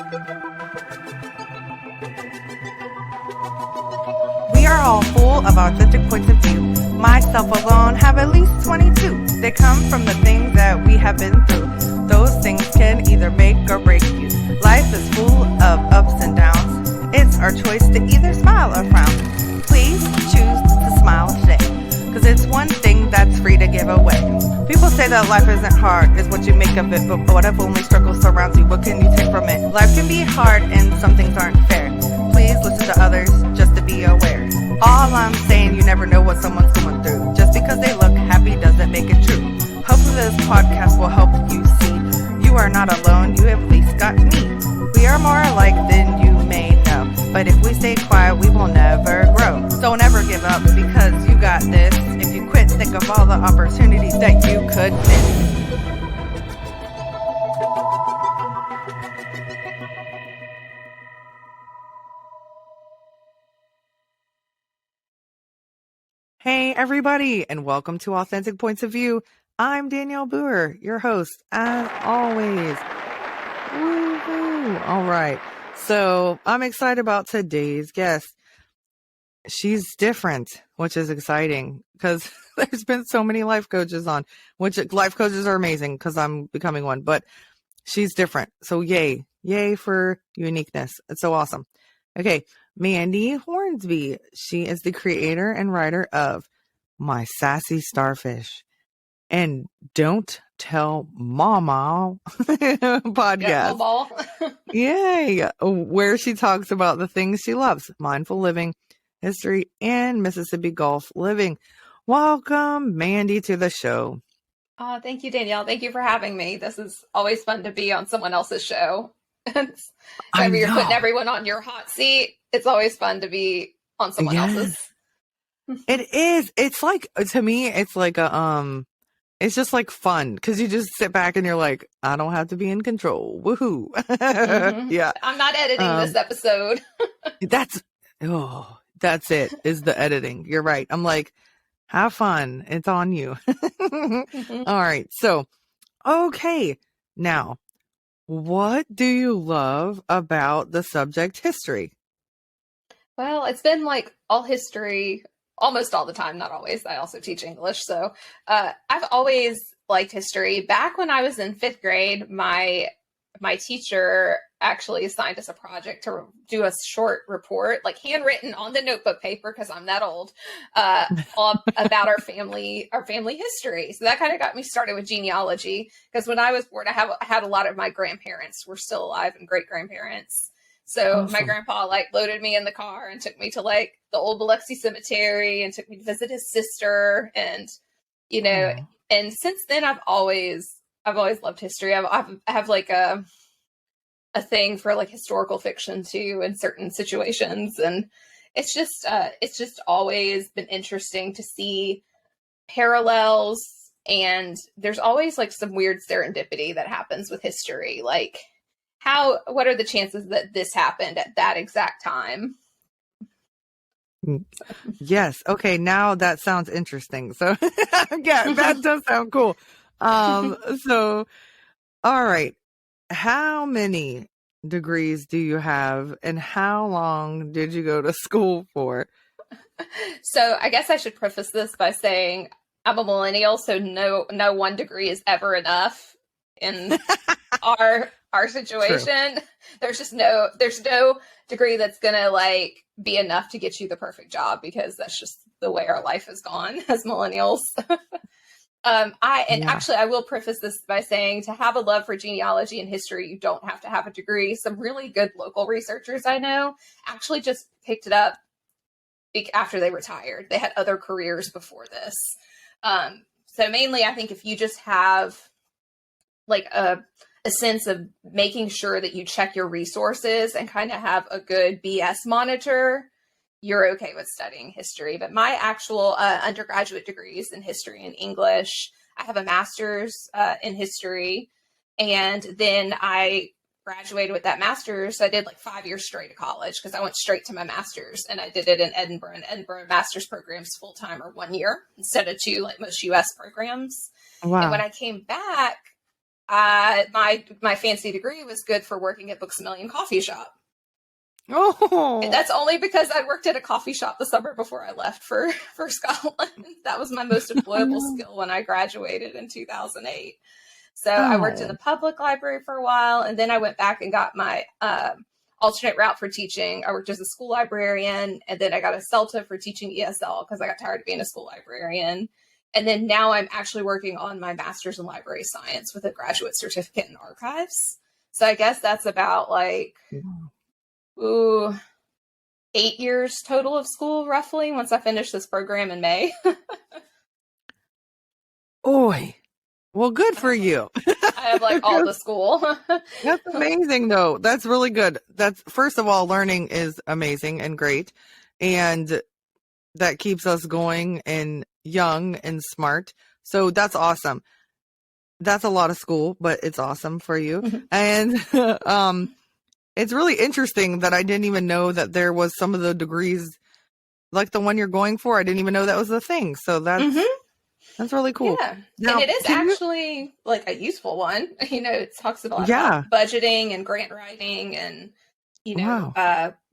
We are all full of authentic points of view. Myself alone have at least 22. They come from the things that we have been through. Those things can either make or break you. Life is full of ups and downs. It's our choice to either smile or frown. Please choose to smile today, because it's one thing that's free to give away. People say that life isn't hard, it's what you make of it. But what if only struggle surrounds you? What can you take from it? Life can be hard and some things aren't fair. Please listen to others just to be aware. All I'm saying, you never know what someone's going through. Just because they look happy doesn't make it true. Hopefully this podcast will help you see you are not alone, you at least got me. We are more alike than you may know, but if we stay quiet, we will never grow. Don't ever give up, because you got this. If you quit, think of all the opportunities that you could miss. Hey everybody, and welcome to Authentic Points of View. I'm Danielle Boer, your host, as always. Woo-hoo. All right, so I'm excited about today's guest. She's different, which is exciting because there's been so many life coaches on, which life coaches are amazing because I'm becoming one, but she's different. So yay for uniqueness. It's so awesome. Okay, Mandy Hornsby. She is the creator and writer of My Sassy Starfish and Don't Tell Maw Maw podcast. Yeah, Maw Maw. Yay! Where she talks about the things she loves: mindful living, history, and Mississippi Gulf living. Welcome, Mandy, to the show. Oh, thank you, Danielle. Thank you for having me. This is always fun to be on someone else's show. Whenever you're putting everyone on your hot seat, it's always fun to be on someone else's. It is. It's like, to me, it's like it's just like fun because you just sit back and you're like, I don't have to be in control. Woohoo. Mm-hmm. Yeah. I'm not editing this episode. That's it, is the editing. You're right. I'm like, have fun. It's on you. Mm-hmm. All right. So, okay. Now, what do you love about the subject history? Well, it's been like all history almost all the time, not always. I also teach English. So I've always liked history. Back when I was in 5th grade, my teacher actually assigned us a project to do a short report, like handwritten on the notebook paper, because I'm that old, about our family history. So that kind of got me started with genealogy, because when I was born, I had a lot of my grandparents were still alive and great grandparents. So Awesome. My grandpa loaded me in the car and took me to the old Biloxi cemetery and took me to visit his sister. And, and since then I've always loved history. I have like a thing for like historical fiction too in certain situations. And it's just always been interesting to see parallels. And there's always like some weird serendipity that happens with history. Like, what are the chances that this happened at that exact time? Yes. Okay. Now that sounds interesting. So yeah, that does sound cool. So, all right. How many degrees do you have and how long did you go to school for? So I guess I should preface this by saying I'm a millennial, so no 1 degree is ever enough in our situation. True. There's no degree that's gonna like be enough to get you the perfect job, because that's just the way our life has gone as millennials. Actually, I will preface this by saying, to have a love for genealogy and history, you don't have to have a degree. Some really good local researchers I know actually just picked it up after they retired. They had other careers before this. So mainly, I think if you just have like a sense of making sure that you check your resources and kind of have a good BS monitor, you're okay with studying history. But my actual undergraduate degrees in history and English, I have a master's in history. And then I graduated with that master's. I did like 5 years straight of college because I went straight to my master's, and I did it in Edinburgh. And Edinburgh master's programs full-time are 1 year instead of 2, like most US programs. Wow. And when I came back, My fancy degree was good for working at Books A Million coffee shop. Oh, That's only because I worked at a coffee shop the summer before I left for Scotland. That was my most employable skill when I graduated in 2008. So I worked in the public library for a while, and then I went back and got my alternate route for teaching. I worked as a school librarian, and then I got a CELTA for teaching ESL because I got tired of being a school librarian. And then now I'm actually working on my master's in library science with a graduate certificate in archives. So I guess that's about like, 8 years total of school, roughly, once I finish this program in May. Oy. Well, good for you. I have like all the school. That's amazing, though. That's really good. That's, first of all, learning is amazing and great. And that keeps us going and young and smart. So that's awesome. That's a lot of school, but it's awesome for you. And it's really interesting that I didn't even know that there was some of the degrees like the one you're going for. I didn't even know that was a thing. So that's really cool. Yeah. Now, and it is actually like a useful one. It talks a lot about budgeting and grant writing and,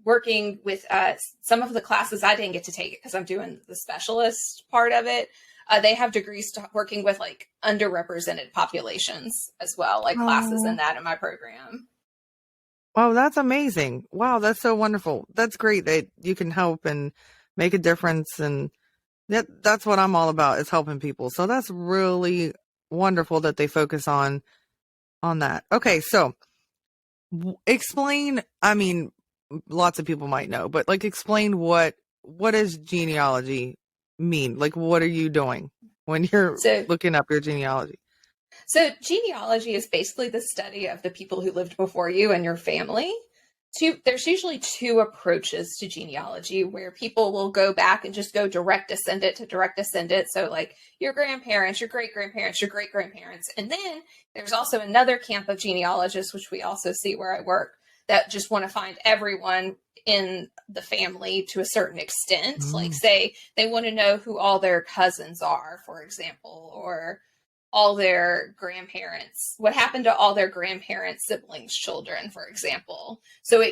working with some of the classes. I didn't get to take it because I'm doing the specialist part of it. They have degrees to working with like underrepresented populations as well, like classes in that in my program. Oh, that's amazing. Wow, that's so wonderful. That's great that you can help and make a difference. And that's what I'm all about, is helping people. So that's really wonderful that they focus on that. Okay, so explain, I mean, lots of people might know, but like explain what does genealogy mean? Like, what are you doing when you're looking up your genealogy? So genealogy is basically the study of the people who lived before you and your family. There's usually two approaches to genealogy where people will go back and just go direct descendant to direct descendant. So like your grandparents, your great-grandparents, your great-grandparents. And then there's also another camp of genealogists, which we also see where I work, that just want to find everyone in the family to a certain extent. Like say they want to know who all their cousins are, for example, or all their grandparents, what happened to all their grandparents' siblings' children, for example. So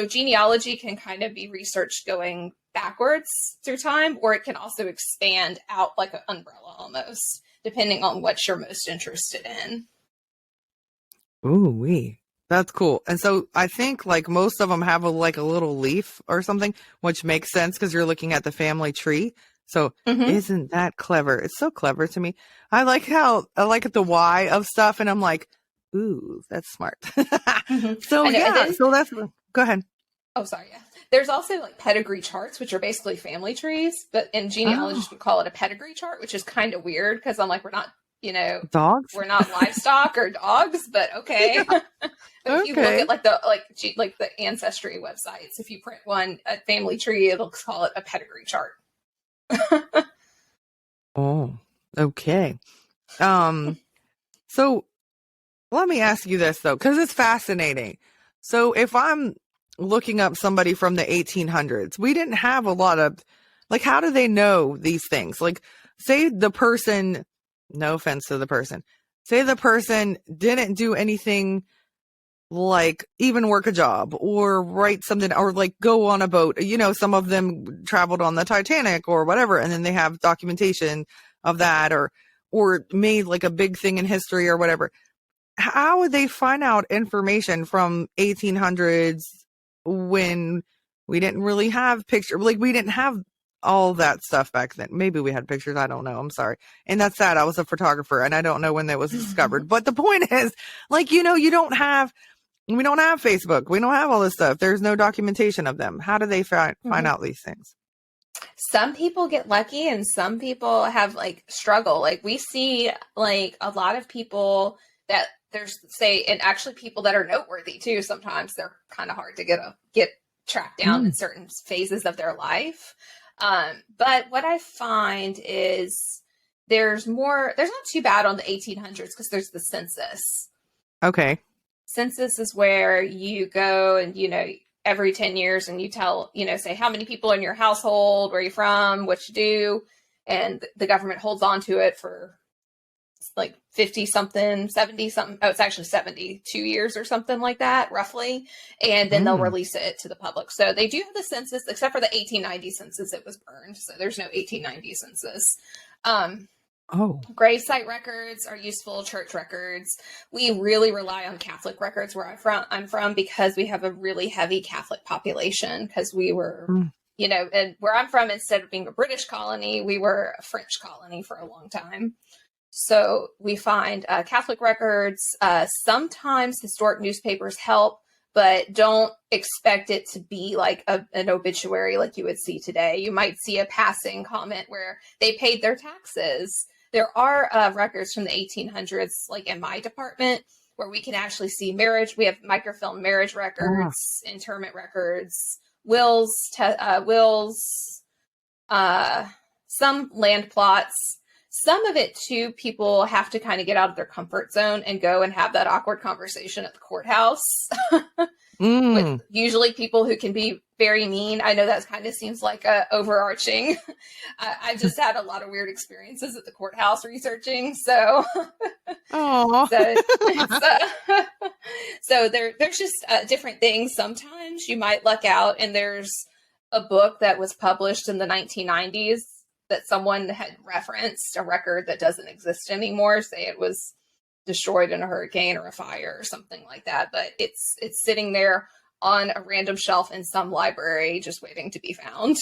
genealogy can kind of be researched going backwards through time, or it can also expand out like an umbrella almost, depending on what you're most interested in. Ooh, that's cool. And so I think like most of them have a little leaf or something, which makes sense because you're looking at the family tree. So isn't that clever? It's so clever to me. I like the why of stuff, and I'm like, ooh, that's smart. So so that's, go ahead. Oh, sorry. Yeah. There's also like pedigree charts, which are basically family trees, but in genealogists we call it a pedigree chart, which is kind of weird because I'm like, we're not, dogs. We're not livestock or dogs, but okay. But if you look at like the ancestry websites, if you print a family tree, it'll call it a pedigree chart. Oh, okay. So let me ask you this though, because it's fascinating. So if I'm looking up somebody from the 1800s, we didn't have a lot of, like, how do they know these things? Like, say the person, no offense to the person, say the person didn't do anything like even work a job or write something or like go on a boat. Some of them traveled on the Titanic or whatever, and then they have documentation of that or made like a big thing in history or whatever. How would they find out information from 1800s when we didn't really have pictures? Like, we didn't have all that stuff back then. Maybe we had pictures. I don't know. I'm sorry. And that's sad. I was a photographer and I don't know when that was discovered. But the point is, like, we don't have Facebook. We don't have all this stuff. There's no documentation of them. How do they find out these things? Some people get lucky and some people have like struggle. Like we see like a lot of people that and actually people that are noteworthy too. Sometimes they're kind of hard to get tracked down in certain phases of their life. But what I find is there's not too bad on the 1800s because there's the census. Okay. Census is where you go and, every 10 years and you tell, say how many people in your household, where you're from, what you do. And the government holds on to it for like 50 something, 70 something. Oh, it's actually 72 years or something like that, roughly. And then they'll release it to the public. So they do have the census, except for the 1890 census, it was burned. So there's no 1890 census. Gravesite records are useful, church records. We really rely on Catholic records where I'm from because we have a really heavy Catholic population because we were, you know, and where I'm from, instead of being a British colony, we were a French colony for a long time. So we find Catholic records. Sometimes historic newspapers help, but don't expect it to be like an obituary like you would see today. You might see a passing comment where they paid their taxes. There are records from the 1800s, like in my department, where we can actually see marriage. We have microfilm marriage records, interment records, wills, some land plots. Some of it, too, people have to kind of get out of their comfort zone and go and have that awkward conversation at the courthouse with usually people who can be very mean. I know that kind of seems like a overarching. I've just had a lot of weird experiences at the courthouse researching. So, so there's just different things. Sometimes you might luck out and there's a book that was published in the 1990s that someone had referenced, a record that doesn't exist anymore. Say it was destroyed in a hurricane or a fire or something like that. But it's sitting there on a random shelf in some library just waiting to be found.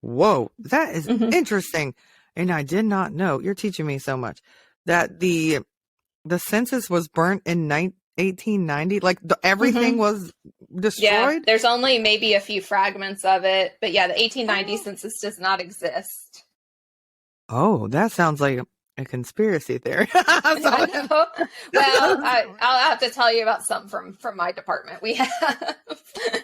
Whoa, that is interesting. And I did not know, you're teaching me so much, that the census was burnt in 1890. Like everything was destroyed? Yeah, there's only maybe a few fragments of it. But yeah, the 1890 census does not exist. Oh, that sounds like a conspiracy theory. I know. Well, I'll have to tell you about some from my department. We have.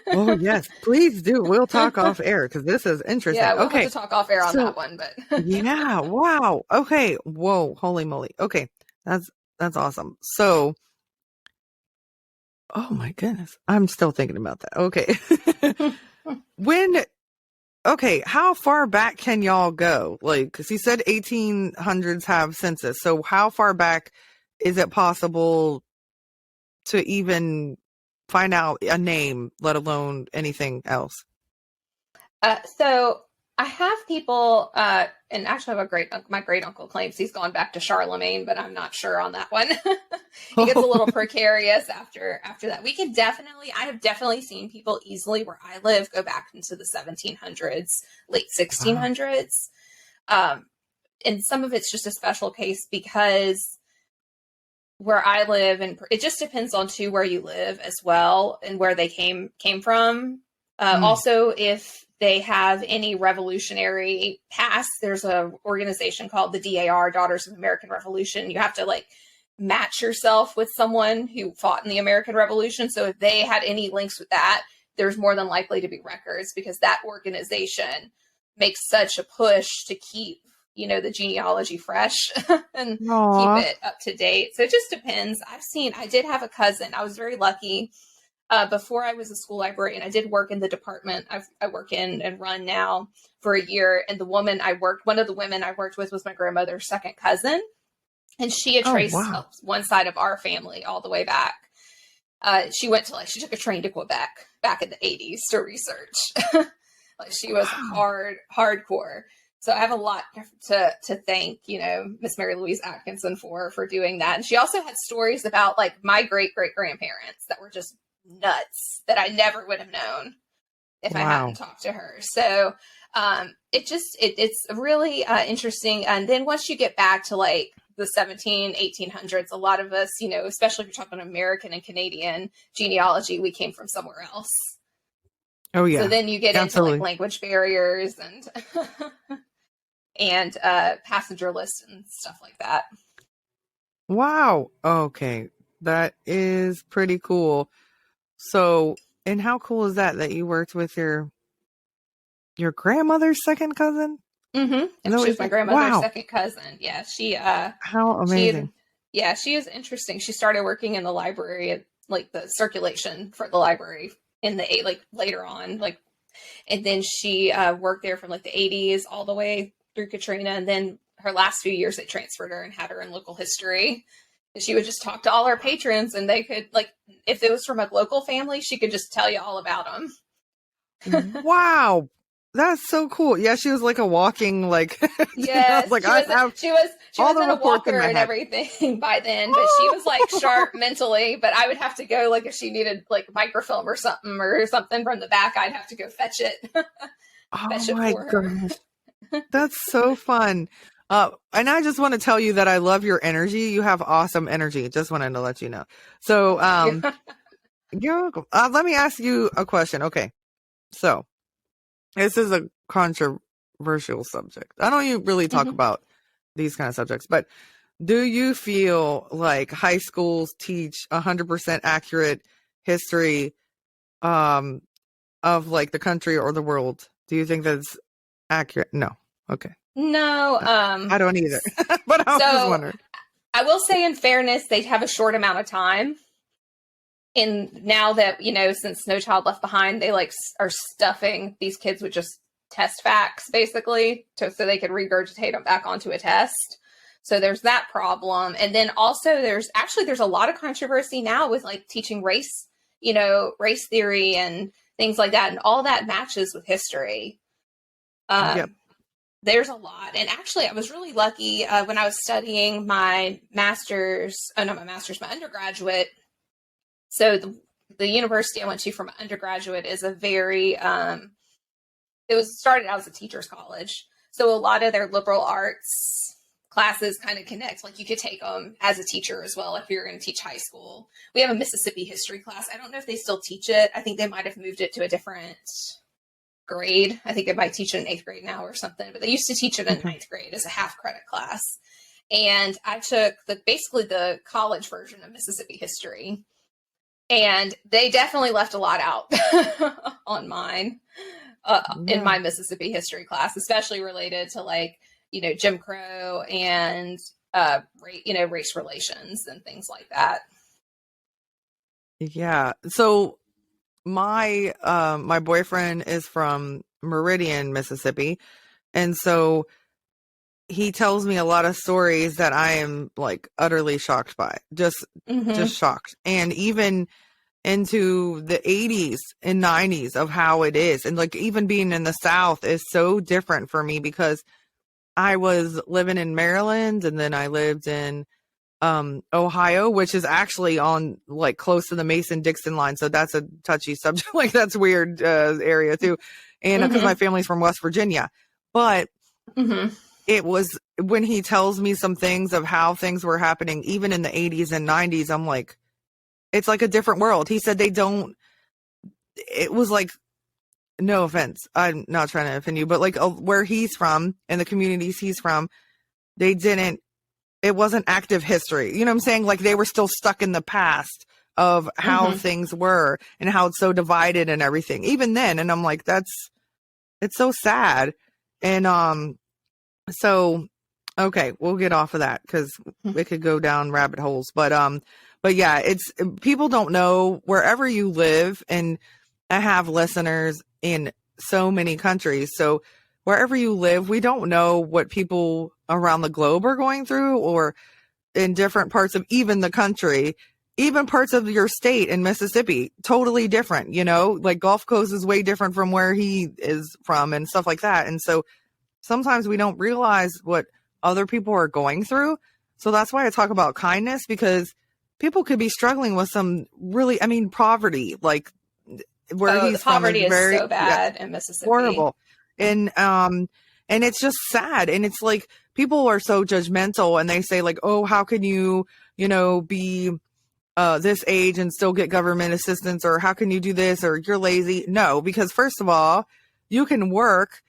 Oh yes, please do. We'll talk off air because this is interesting. Yeah, we'll have to talk off air on that one. But yeah, wow. Okay, whoa, holy moly. Okay, that's awesome. So, oh my goodness, I'm still thinking about that. Okay, okay, how far back can y'all go? Like, because you said 1800s have census. So how far back is it possible to even find out a name, let alone anything else? So I have people, and actually I have my great uncle claims he's gone back to Charlemagne, but I'm not sure on that one. It gets a little precarious after that. I have definitely seen people easily where I live go back into the 1700s, late 1600s. And some of it's just a special case because where I live, and it just depends on where you live as well and where they came from. Also, if they have any revolutionary past, there's a organization called the DAR, Daughters of American Revolution. You have to match yourself with someone who fought in the American Revolution. So if they had any links with that, there's more than likely to be records because that organization makes such a push to keep, the genealogy fresh and keep it up to date. So it just depends. I did have a cousin. I was very lucky. Before I was a school librarian, I did work in the department I work in and run now for a year. And one of the women I worked with was my grandmother's second cousin. And she had traced one side of our family all the way back. She took a train to Quebec back in the 80s to research. She was hardcore. So I have a lot to thank, Miss Mary Louise Atkinson for doing that. And she also had stories about my great-great-grandparents that were just nuts that I never would have known if I hadn't talked to her. So it's really interesting. And then once you get back to the 1800s, a lot of us, especially if you're talking American and Canadian genealogy, we came from somewhere else. Oh yeah. So then you get into language barriers and passenger lists and stuff like that. Wow. Okay. That is pretty cool. So, and how cool is that you worked with your grandmother's second cousin? Mm-hmm. She was my grandmother's second cousin. Yeah. She, how amazing. She is interesting. She started working in the library, the circulation for the library in the later on, and then she worked there from the 80s all the way through Katrina. And then her last few years, they transferred her and had her in local history. And she would just talk to all our patrons, and they could, like, if it was from a local family, she could just tell you all about them. Wow. That's so cool. Yeah, she was like a walking, like, Yes, like she was all the in a reports in walker my and head. everything by then, but she was like sharp mentally. But I would have to go, like, if she needed like microfilm or something from the back, I'd have to go fetch it. Fetch Oh it my for her. gosh. That's so fun. And I just want to tell you that I love your energy. You have awesome energy. Just wanted to let you know. So, you're welcome. Let me ask you a question. Okay. So this is a controversial subject. I don't really talk Mhm. about these kind of subjects, but do you feel like high schools teach 100% accurate history, of like the country or the world? Do you think that's accurate? No. Okay. No, I don't either. But I was just so wondering. I will say, in fairness, they have a short amount of time. And now that, since No Child Left Behind, they like are stuffing these kids with just test facts, basically, so they could regurgitate them back onto a test. So there's that problem. And then also there's a lot of controversy now with like teaching race, race theory and things like that. And all that matches with history. Yep. There's a lot. And actually, I was really lucky when I was studying my undergraduate. So the university I went to for my undergraduate is a very, it was started out as a teacher's college. So a lot of their liberal arts classes kind of connect. Like you could take them as a teacher as well if you're going to teach high school. We have a Mississippi history class. I don't know if they still teach it. I think they might have moved it to a different grade. I think they might teach it in 8th grade now or something, but they used to teach it in 9th grade as a half credit class. And I took basically the college version of Mississippi history. And they definitely left a lot out on mine in my Mississippi history class, especially related to like, Jim Crow and, race relations and things like that. Yeah. So my boyfriend is from Meridian, Mississippi. And so he tells me a lot of stories that I am like utterly shocked by, just shocked. And even into the 80s and 90s of how it is. And like even being in the South is so different for me because I was living in Maryland and then I lived in Ohio, which is actually on like close to the Mason-Dixon line. So that's a touchy subject. Like that's weird area too. And because my family's from West Virginia. But it was when he tells me some things of how things were happening, even in the 80s and 90s, I'm like, it's like a different world. He said it was like, no offense, I'm not trying to offend you, but like where he's from and the communities he's from, it wasn't active history. You know what I'm saying? Like they were still stuck in the past of how things were and how it's so divided and everything, even then. And I'm like, it's so sad. And, so, okay, we'll get off of that because it could go down rabbit holes, but yeah, people don't know wherever you live, and I have listeners in so many countries. So wherever you live, we don't know what people around the globe are going through or in different parts of even the country, even parts of your state in Mississippi, totally different, like Gulf Coast is way different from where he is from and stuff like that. And so sometimes we don't realize what other people are going through. So that's why I talk about kindness, because people could be struggling with some really, poverty, like where he's from poverty is very so bad in Mississippi. Horrible. And it's just sad. And it's like, people are so judgmental and they say like, oh, how can you, be this age and still get government assistance, or how can you do this, or you're lazy? No, because first of all, you can work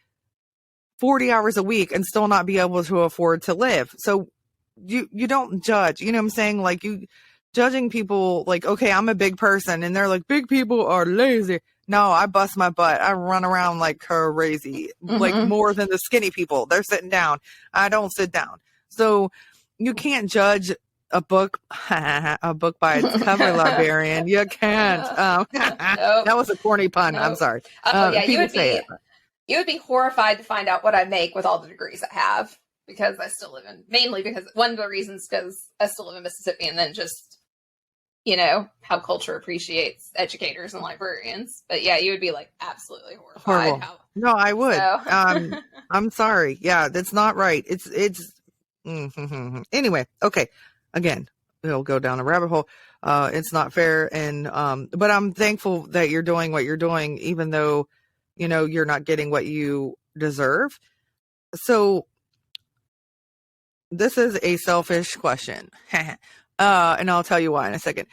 40 hours a week and still not be able to afford to live. So you don't judge, you know what I'm saying? Like you judging people like, okay, I'm a big person and they're like, big people are lazy. No, I bust my butt. I run around like crazy, like more than the skinny people. They're sitting down. I don't sit down. So you can't judge a book by its cover, librarian. You can't. Nope. That was a corny pun. Nope. I'm sorry. Yeah, you would be horrified to find out what I make with all the degrees I have. because I still live mainly because one of the reasons because I still live in Mississippi, and then just, how culture appreciates educators and librarians. But yeah, you would be like absolutely horrified. Horrible. No, I would. So. I'm sorry. Yeah, that's not right. It's anyway. Okay. Again, we'll go down a rabbit hole. It's not fair. And, but I'm thankful that you're doing what you're doing, even though, you're not getting what you deserve. So this is a selfish question. And I'll tell you why in a second.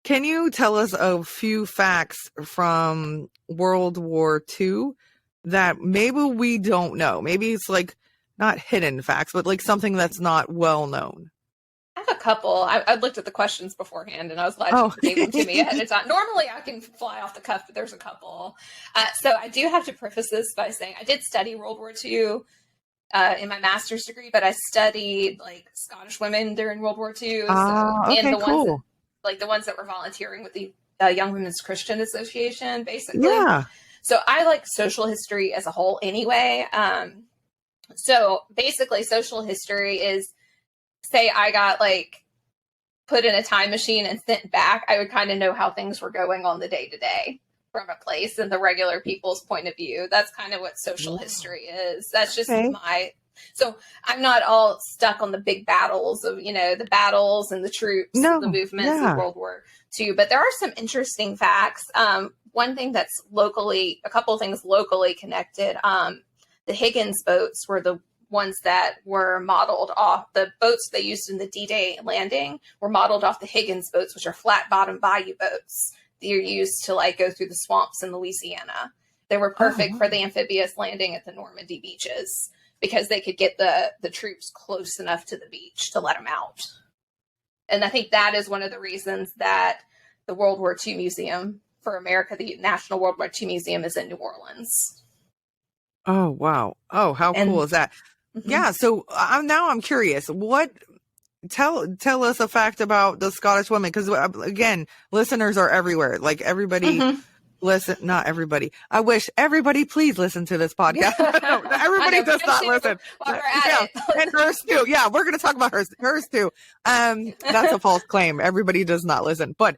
Can you tell us a few facts from World War II that maybe we don't know? Maybe it's like not hidden facts, but like something that's not well known. I have a couple. I looked at the questions beforehand, and I was glad you gave them to me ahead of time. Normally, I can fly off the cuff, but there's a couple. So I do have to preface this by saying I did study World War II in my master's degree, but I studied like Scottish women during World War II. Okay, and the cool. ones the ones that were volunteering with the Young Women's Christian Association, basically. Yeah. So I like social history as a whole anyway. So basically social history is, say I got like put in a time machine and sent back, I would kind of know how things were going on the day to day from a place and the regular people's point of view. That's kind of what social history is. That's just so I'm not all stuck on the big battles of, the battles and the troops, and the movements of World War II. But there are some interesting facts. One thing that's a couple of things locally connected. The Higgins boats were the ones that were modeled off the boats they used in the D-Day landing were modeled off the Higgins boats, which are flat bottom bayou boats that are used to like go through the swamps in Louisiana. They were perfect for the amphibious landing at the Normandy beaches, because they could get the troops close enough to the beach to let them out. And I think that is one of the reasons that the World War II Museum for America, the National World War II Museum, is in New Orleans. Oh, wow. Oh, how cool is that? Mm-hmm. Yeah. So now I'm curious. Tell us a fact about the Scottish women. Because again, listeners are everywhere. Like everybody listen, not everybody. I wish everybody please listen to this podcast. No, everybody does not listen. And hers too. Yeah, we're going to talk about hers too. That's a false claim. Everybody does not listen, but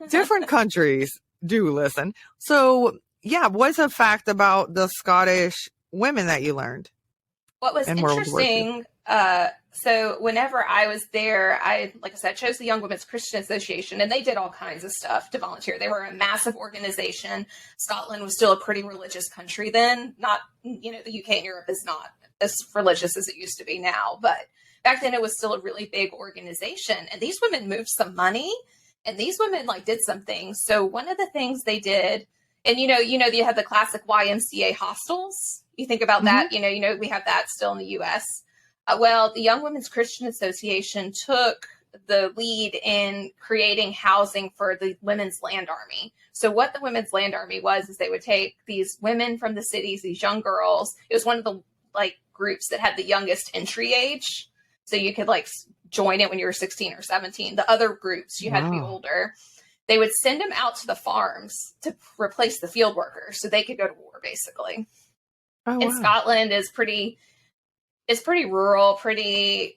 different countries do listen. So yeah, what's a fact about the Scottish women that you learned? What was interesting, so whenever I was there, like I said, chose the Young Women's Christian Association, and they did all kinds of stuff to volunteer. They were a massive organization. Scotland was still a pretty religious country then. Not, the UK and Europe is not as religious as it used to be now, but back then it was still a really big organization. And these women moved some money, and these women did some things. So one of the things they did, and you have the classic YMCA hostels. You think about that, we have that still in the U.S. Well, the Young Women's Christian Association took the lead in creating housing for the Women's Land Army. So what the Women's Land Army was is they would take these women from the cities, these young girls. It was one of the groups that had the youngest entry age. So you could join it when you were 16 or 17. The other groups, you had to be older. They would send them out to the farms to replace the field workers so they could go to war, basically. Oh, and wow. Scotland is pretty rural, pretty,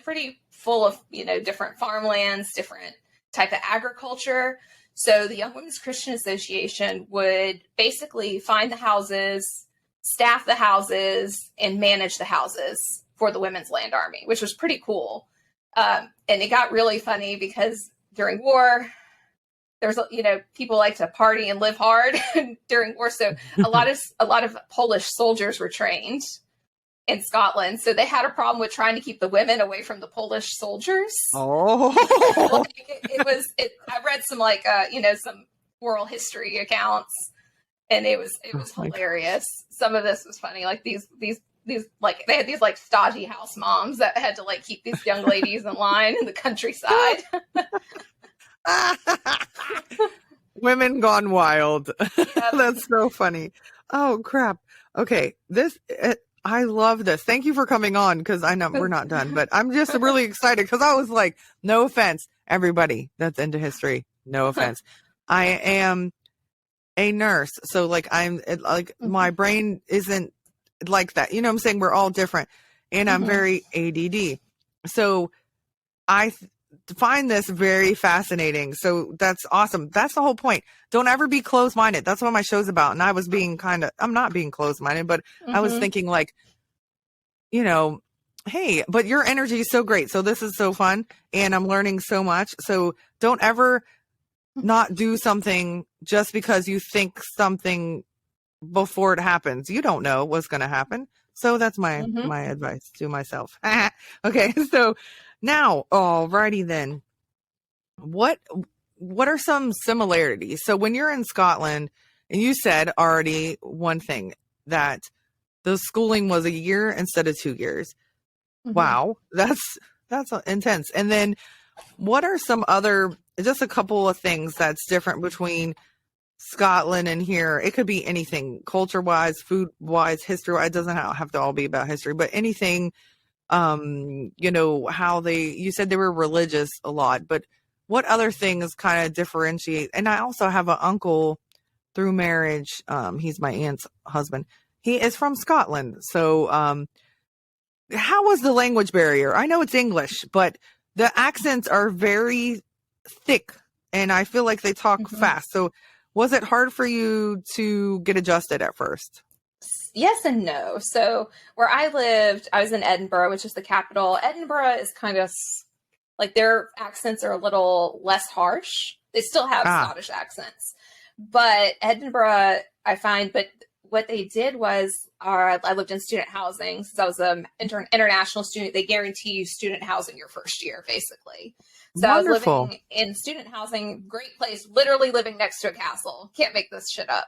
pretty full of, different farmlands, different type of agriculture. So the Young Women's Christian Association would basically find the houses, staff the houses, and manage the houses for the Women's Land Army, which was pretty cool. And it got really funny because during war, there's, people like to party and live hard during war. So a lot of Polish soldiers were trained in Scotland. So they had a problem with trying to keep the women away from the Polish soldiers. Oh, I read some some oral history accounts, and it was hilarious. Some of this was funny. These they had these stodgy house moms that had to keep these young ladies in line in the countryside. Women gone wild. That's so funny. Oh crap. Okay. I love this. Thank you for coming on, because I know we're not done, but I'm just really excited because I was like, no offense, everybody that's into history, no offense. I am a nurse. So I'm my brain isn't like that. You know what I'm saying? We're all different. And I'm very ADD. So I find this very fascinating. So that's awesome. That's the whole point. Don't ever be closed-minded. That's what my show's about. And I was being I'm not being closed-minded, but I was thinking like, you know, hey, but your energy is so great. So this is so fun and I'm learning so much. So don't ever not do something just because you think something before it happens. You don't know what's going to happen. So that's my advice to myself. Okay. So now, alrighty then. What are some similarities? So when you're in Scotland, and you said already one thing, that the schooling was a year instead of 2 years. Wow, that's intense. And then what are some other, just a couple of things that's different between Scotland and here? It could be anything, culture-wise, food-wise, history-wise. It doesn't have to all be about history, but anything. You know, how you said they were religious a lot, but what other things kind of differentiate? And I also have an uncle through marriage. He's my aunt's husband. He is from Scotland. So, how was the language barrier? I know it's English, but the accents are very thick and I feel like they talk fast. So was it hard for you to get adjusted at first? Yes and no. So where I lived, I was in Edinburgh, which is the capital. Edinburgh is kind of like their accents are a little less harsh. They still have Scottish accents, but Edinburgh, I find, but what they did was, I lived in student housing since I was an international student. They guarantee you student housing your first year, basically. So Wonderful. I was living in student housing, great place, literally living next to a castle. Can't make this shit up.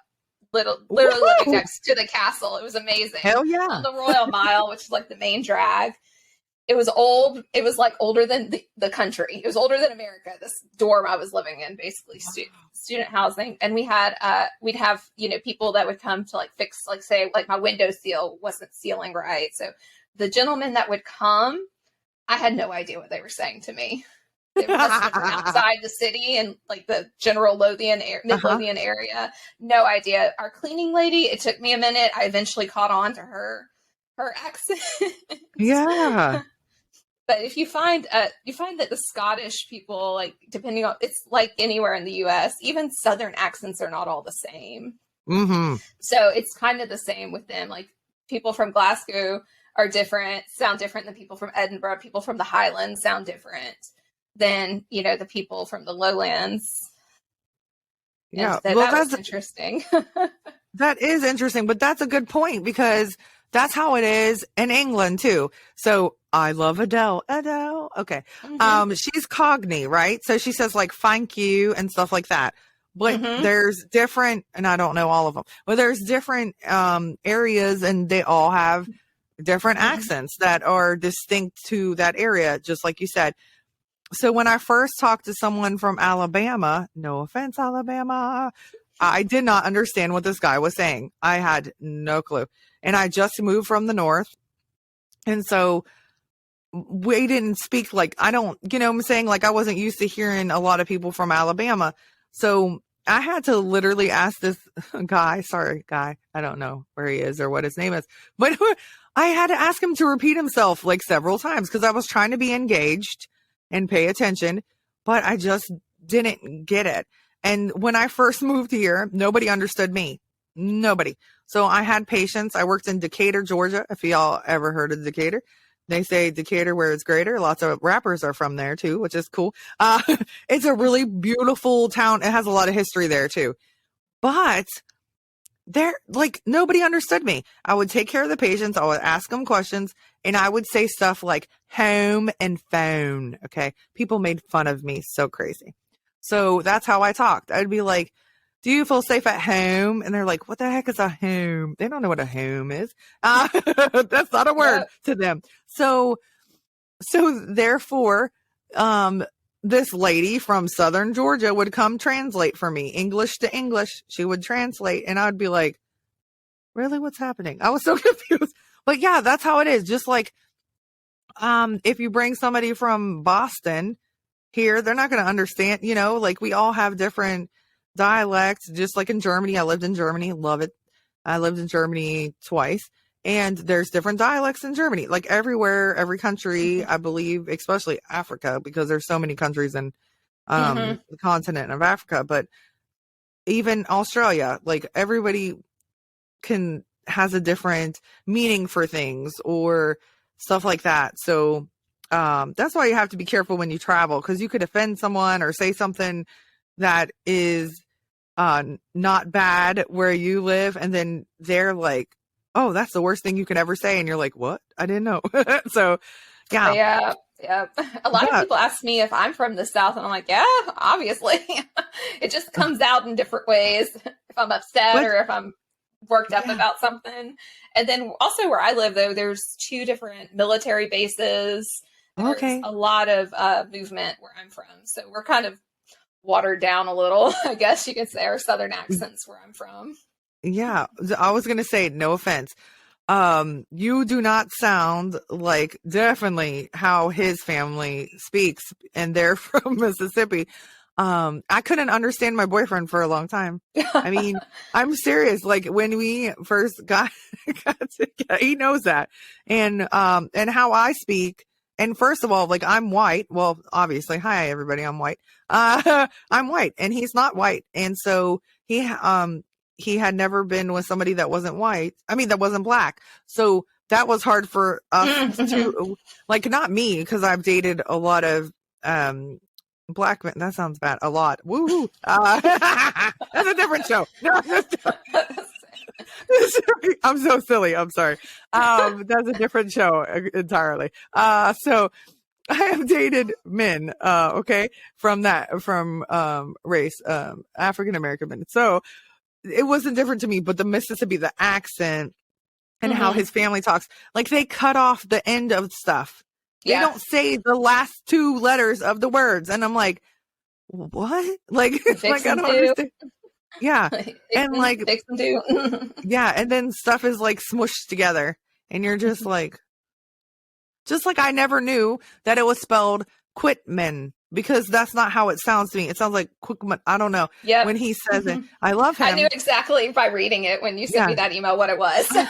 Literally living next to the castle. It was amazing. Hell yeah. On the Royal Mile, which is like the main drag. It was old. It was like older than the country. It was older than America. This dorm I was living in, basically student housing. And we had, we'd have, you know, people that would come to like fix, like say, like my window seal wasn't sealing right. So the gentlemen that would come, I had no idea what they were saying to me. They were just from outside the city and like the general Midlothian area. No idea. Our cleaning lady, it took me a minute. I eventually caught on to her accent. Yeah. But if you find that the Scottish people, like depending on, it's like anywhere in the U.S., even Southern accents are not all the same. So it's kind of the same with them. Like people from Glasgow are different, sound different than people from Edinburgh. People from the Highlands sound different than, you know, the people from the lowlands. Yeah. So well, that's interesting. That is interesting, but that's a good point because that's how it is in England too. So I love Adele. Okay. She's Cockney, right? So she says like, thank you and stuff like that. But there's different, and I don't know all of them, but there's different areas and they all have different accents that are distinct to that area, just like you said. So when I first talked to someone from Alabama, no offense, Alabama, I did not understand what this guy was saying. I had no clue. And I just moved from the north. And so we didn't speak like, I don't, you know what I'm saying? Like I wasn't used to hearing a lot of people from Alabama. So I had to literally ask this guy, I don't know where he is or what his name is, but I had to ask him to repeat himself like several times because I was trying to be engaged and pay attention, but I just didn't get it. And when I first moved here, nobody understood me. Nobody. So I had patience. I worked in Decatur, Georgia. If y'all ever heard of Decatur, they say Decatur where it's greater. Lots of rappers are from there too, which is cool. It's a really beautiful town. It has a lot of history there too. But there, like, nobody understood me. I would take care of the patients. I would ask them questions and I would say stuff like home and phone. Okay. People made fun of me. So crazy. So that's how I talked. I'd be like, do you feel safe at home? And they're like, what the heck is a home? They don't know what a home is. That's not a word to them. So therefore, this lady from Southern Georgia would come translate for me, English to English. She would translate and I'd be like, really, what's happening? I was so confused. But yeah, that's how it is. Just like, if you bring somebody from Boston here, they're not going to understand, you know, like we all have different dialects, just like in Germany. I lived in Germany. Love it. I lived in Germany twice. And there's different dialects in Germany, like everywhere, every country, I believe, especially Africa, because there's so many countries in the continent of Africa, but even Australia, like everybody has a different meaning for things or stuff like that. So that's why you have to be careful when you travel, because you could offend someone or say something that is not bad where you live, and then they're like, oh, that's the worst thing you could ever say, and you're like, what? I didn't know. So Yeah. A lot of people ask me if I'm from the South, and I'm like, yeah, obviously. It just comes out in different ways if I'm upset or if I'm worked up about something. And then also where I live, though, there's 2 different military bases. There's a lot of movement where I'm from. So we're kind of watered down a little, I guess you could say, our Southern accents where I'm from. Yeah, I was going to say, no offense. You do not sound like definitely how his family speaks, and they're from Mississippi. I couldn't understand my boyfriend for a long time. I mean, I'm serious. Like when we first got together, he knows that. And how I speak. And first of all, like I'm white. Well, obviously, hi everybody, I'm white. I'm white and he's not white. And so he had never been with somebody that wasn't white. I mean, that wasn't black. So that was hard for us to, like, not me, because I've dated a lot of black men. That sounds bad. A lot. Woo. That's a different show. No, I'm so silly. I'm sorry. That's a different show entirely. So I have dated men, from race, African American men. So it wasn't different to me, but the Mississippi, the accent and how his family talks, like they cut off the end of stuff. They don't say the last 2 letters of the words. And I'm like, what? Like I don't understand. Yeah. And like, yeah. And then stuff is like smushed together and you're just like I never knew that it was spelled Quitman, because that's not how it sounds to me. It sounds like Quickman. I don't know. Yeah. When he says it, I love him. I knew exactly by reading it when you sent me that email what it was. I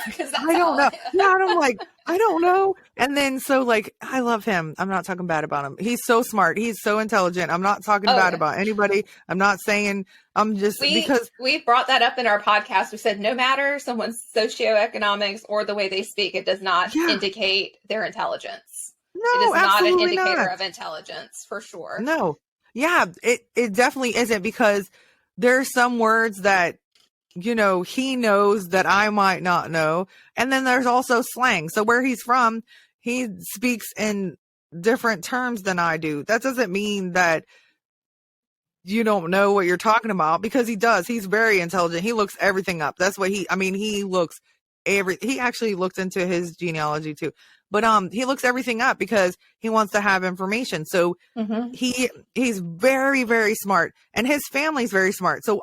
don't know. Yeah, and I'm like, I don't know. And then so like, I love him. I'm not talking bad about him. He's so smart. He's so intelligent. I'm not talking bad about anybody. I'm not saying. I'm just because we brought that up in our podcast. We said no matter someone's socioeconomics or the way they speak, it does not indicate their intelligence. No, it is not an absolutely indicator not. of intelligence, for sure. No. Yeah, it definitely isn't, because there's some words that, he knows that I might not know. And then there's also slang. So where he's from, he speaks in different terms than I do. That doesn't mean that you don't know what you're talking about, because he does. He's very intelligent. He looks everything up. That's what he looks he actually looked into his genealogy too. But he looks everything up because he wants to have information. So he's very, very smart, and his family's very smart. So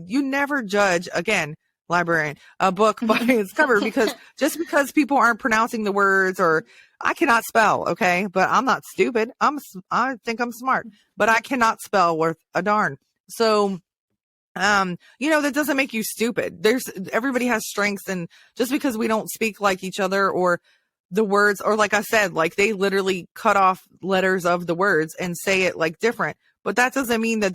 you never judge, again, librarian, a book by its cover, because just because people aren't pronouncing the words, or I cannot spell, okay, but I'm not stupid. I think I'm smart, but I cannot spell worth a darn. So that doesn't make you stupid. Everybody has strengths, and just because we don't speak like each other, or the words, or like I said, like they literally cut off letters of the words and say it like different, but that doesn't mean that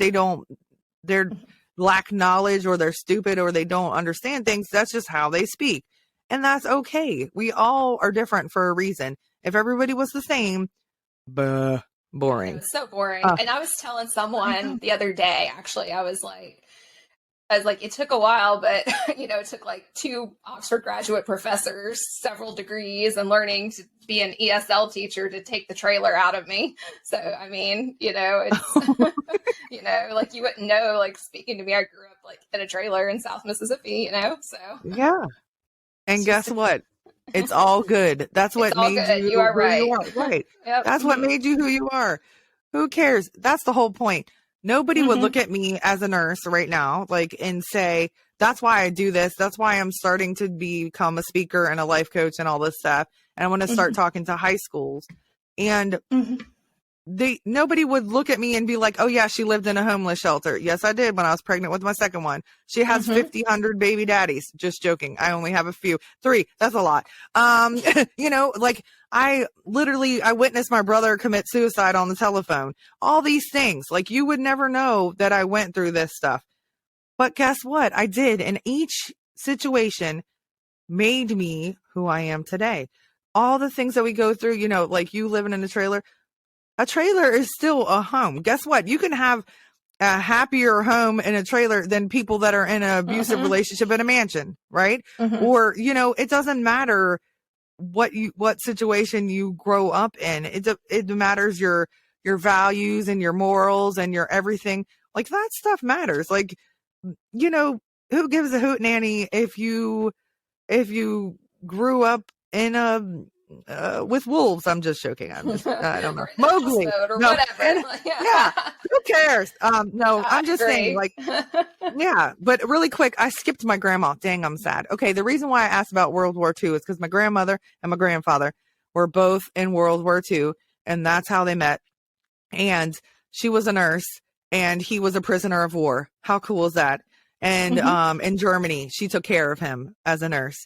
they're lack knowledge, or they're stupid, or they don't understand things. That's just how they speak. And that's okay. We all are different for a reason. If everybody was the same, boring. It was so boring. And I was telling someone the other day, actually, I was like, it took a while, but, it took like 2 Oxford graduate professors, several degrees, and learning to be an ESL teacher to take the trailer out of me. So, I mean, it's, like you wouldn't know, like speaking to me, I grew up like in a trailer in South Mississippi, so. Yeah. And guess what? It's all good. That's what made you. You are right. You are. Right. Yep. That's what made you who you are. Who cares? That's the whole point. Nobody would look at me as a nurse right now, like, and say, that's why I do this. That's why I'm starting to become a speaker and a life coach and all this stuff. And I want to start talking to high schools. And nobody would look at me and be like, oh yeah, she lived in a homeless shelter. Yes, I did when I was pregnant with my second one. She has 100 baby daddies. Just joking. I only have a few. 3. That's a lot. Like I witnessed my brother commit suicide on the telephone. All these things, like you would never know that I went through this stuff. But guess what? I did. And each situation made me who I am today. All the things that we go through, like you living in a trailer is still a home. Guess what? You can have a happier home in a trailer than people that are in an abusive relationship in a mansion, right? Or, it doesn't matter what situation you grow up in. It matters your values and your morals and your everything. Like that stuff matters. Like, who gives a hoot nanny if you grew up in with wolves? I'm just joking. I don't know. Mowgli or whatever. Yeah. Who cares? No, I'm just saying, like, yeah. But really quick, I skipped my grandma. Dang, I'm sad. Okay. The reason why I asked about World War II is because my grandmother and my grandfather were both in World War II, and that's how they met. And she was a nurse and he was a prisoner of war. How cool is that? And in Germany, she took care of him as a nurse.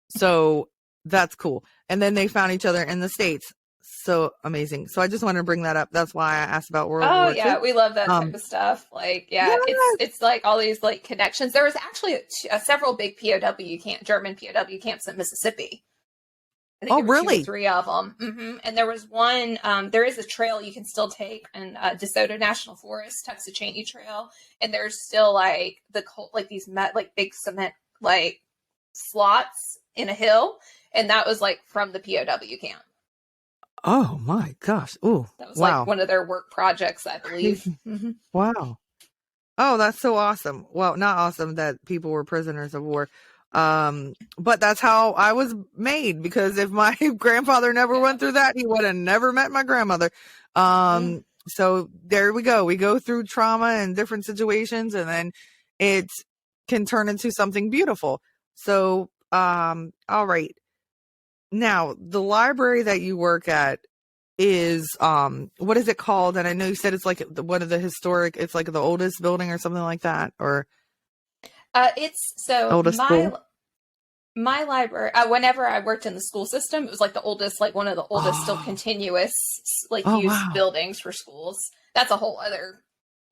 So that's cool. And then they found each other in the States. So amazing. So I just wanted to bring that up. That's why I asked about World War II. Oh yeah, we love that type of stuff. Like, it's like all these like connections. There was actually several big German POW camps in Mississippi. I think there were really? 2 or 3 of them. And there was one. There is a trail you can still take in DeSoto National Forest, Tuxachanie Trail, and there's still like these big cement like slots in a hill, and that was like from the POW camp. Oh my gosh! Oh, that was like one of their work projects, I believe. Wow! Oh, that's so awesome. Well, not awesome that people were prisoners of war, but that's how I was made. Because if my grandfather never went through that, he would have never met my grandmother. So there we go. We go through trauma and different situations, and then it can turn into something beautiful. So, all right. Now, the library that you work at is, what is it called? And I know you said it's like one of the historic, it's like the oldest building or something like that, or it's so oldest school? My library, whenever I worked in the school system, it was like the oldest, like one of the oldest still continuous, like used buildings for schools. That's a whole other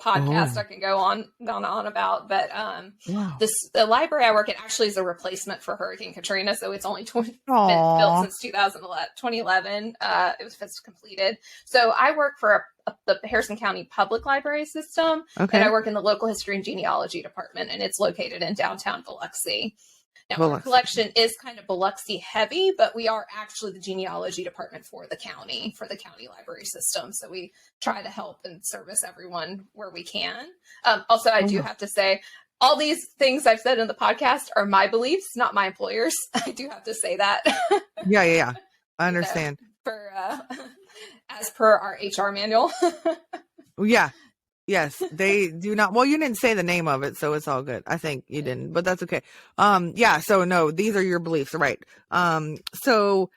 podcast I can go on about. But the library I work at actually is a replacement for Hurricane Katrina. So it's only been built since 2011. It was first completed. So I work for the Harrison County Public Library System. And I work in the local history and genealogy department, and it's located in downtown Biloxi. Now, our collection is kind of Biloxi heavy, but we are actually the genealogy department for the county library system. So we try to help and service everyone where we can. Also, I do have to say, all these things I've said in the podcast are my beliefs, not my employer's. I do have to say that. Yeah. I understand. As per our HR manual. Yeah. Yes, they do not. Well, you didn't say the name of it, so it's all good. I think you didn't, but that's okay. Yeah. So no, these are your beliefs, right? So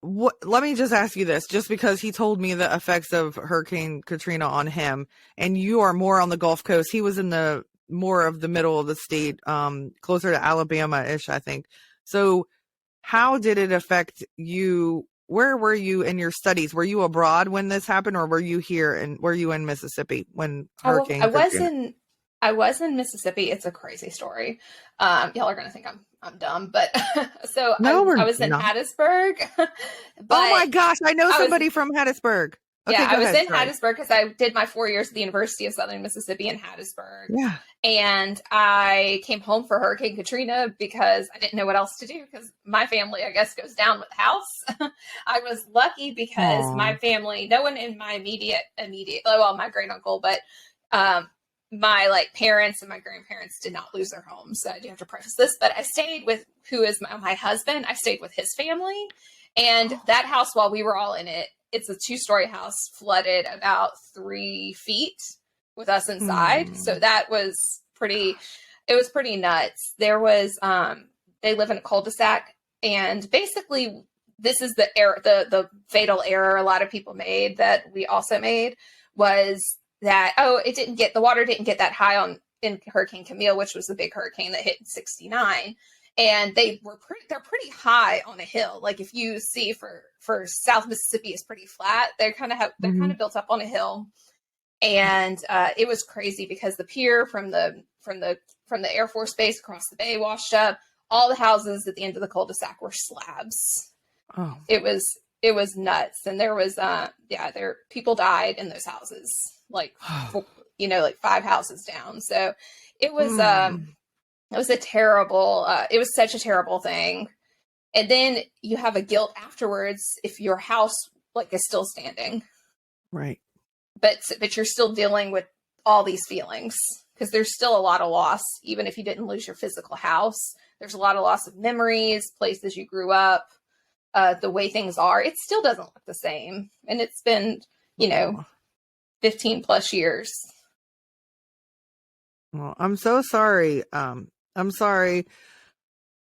let me just ask you this, just because he told me the effects of Hurricane Katrina on him, and you are more on the Gulf Coast. He was in the more of the middle of the state, closer to Alabama-ish, I think. So how did it affect you? Where were you in your studies? Were you abroad when this happened, or were you here and were you in Mississippi when Hurricane? I was in Mississippi. It's a crazy story. Y'all are gonna think I'm dumb, but so I was in Hattiesburg. But oh my gosh, I know somebody from Hattiesburg. Okay, I was in Hattiesburg because I did my 4 years at the University of Southern Mississippi in Hattiesburg. Yeah. And I came home for Hurricane Katrina because I didn't know what else to do because my family, I guess, goes down with the house. I was lucky because my family, no one in my immediate, well, my great uncle, but my parents and my grandparents did not lose their homes. So I do have to preface this, but I stayed with who is my husband. I stayed with his family, and that house, while we were all in it, it's a 2-story house, flooded about 3 feet with us inside. So that was pretty nuts. There was, they live in a cul-de-sac, and basically this is the error, the fatal error a lot of people made that we also made, was that, the water didn't get that high in Hurricane Camille, which was the big hurricane that hit in 69. And they're pretty high on a hill. Like if you see for South Mississippi is pretty flat. They're kind of built up on a hill. And it was crazy because the pier from the Air Force Base across the bay washed up. All the houses at the end of the cul-de-sac were slabs. Oh. It was nuts. And there was people died in those houses, like 5 houses down. So it was it was such a terrible thing. And then you have a guilt afterwards if your house like is still standing. Right. But you're still dealing with all these feelings because there's still a lot of loss, even if you didn't lose your physical house. There's a lot of loss of memories, places you grew up, the way things are. It still doesn't look the same. And it's been, 15 plus years. Well, I'm so sorry. I'm sorry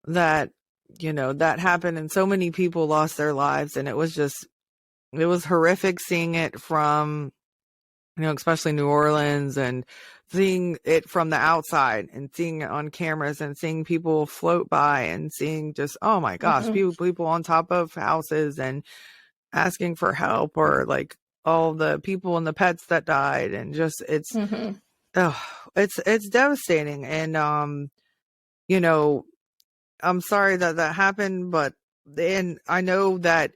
that, that happened and so many people lost their lives. And it was horrific seeing it from, especially New Orleans, and seeing it from the outside and seeing it on cameras and seeing people float by and seeing just, oh my gosh, people on top of houses and asking for help, or like all the people and the pets that died, and just it's devastating. And I'm sorry that happened, but then I know that,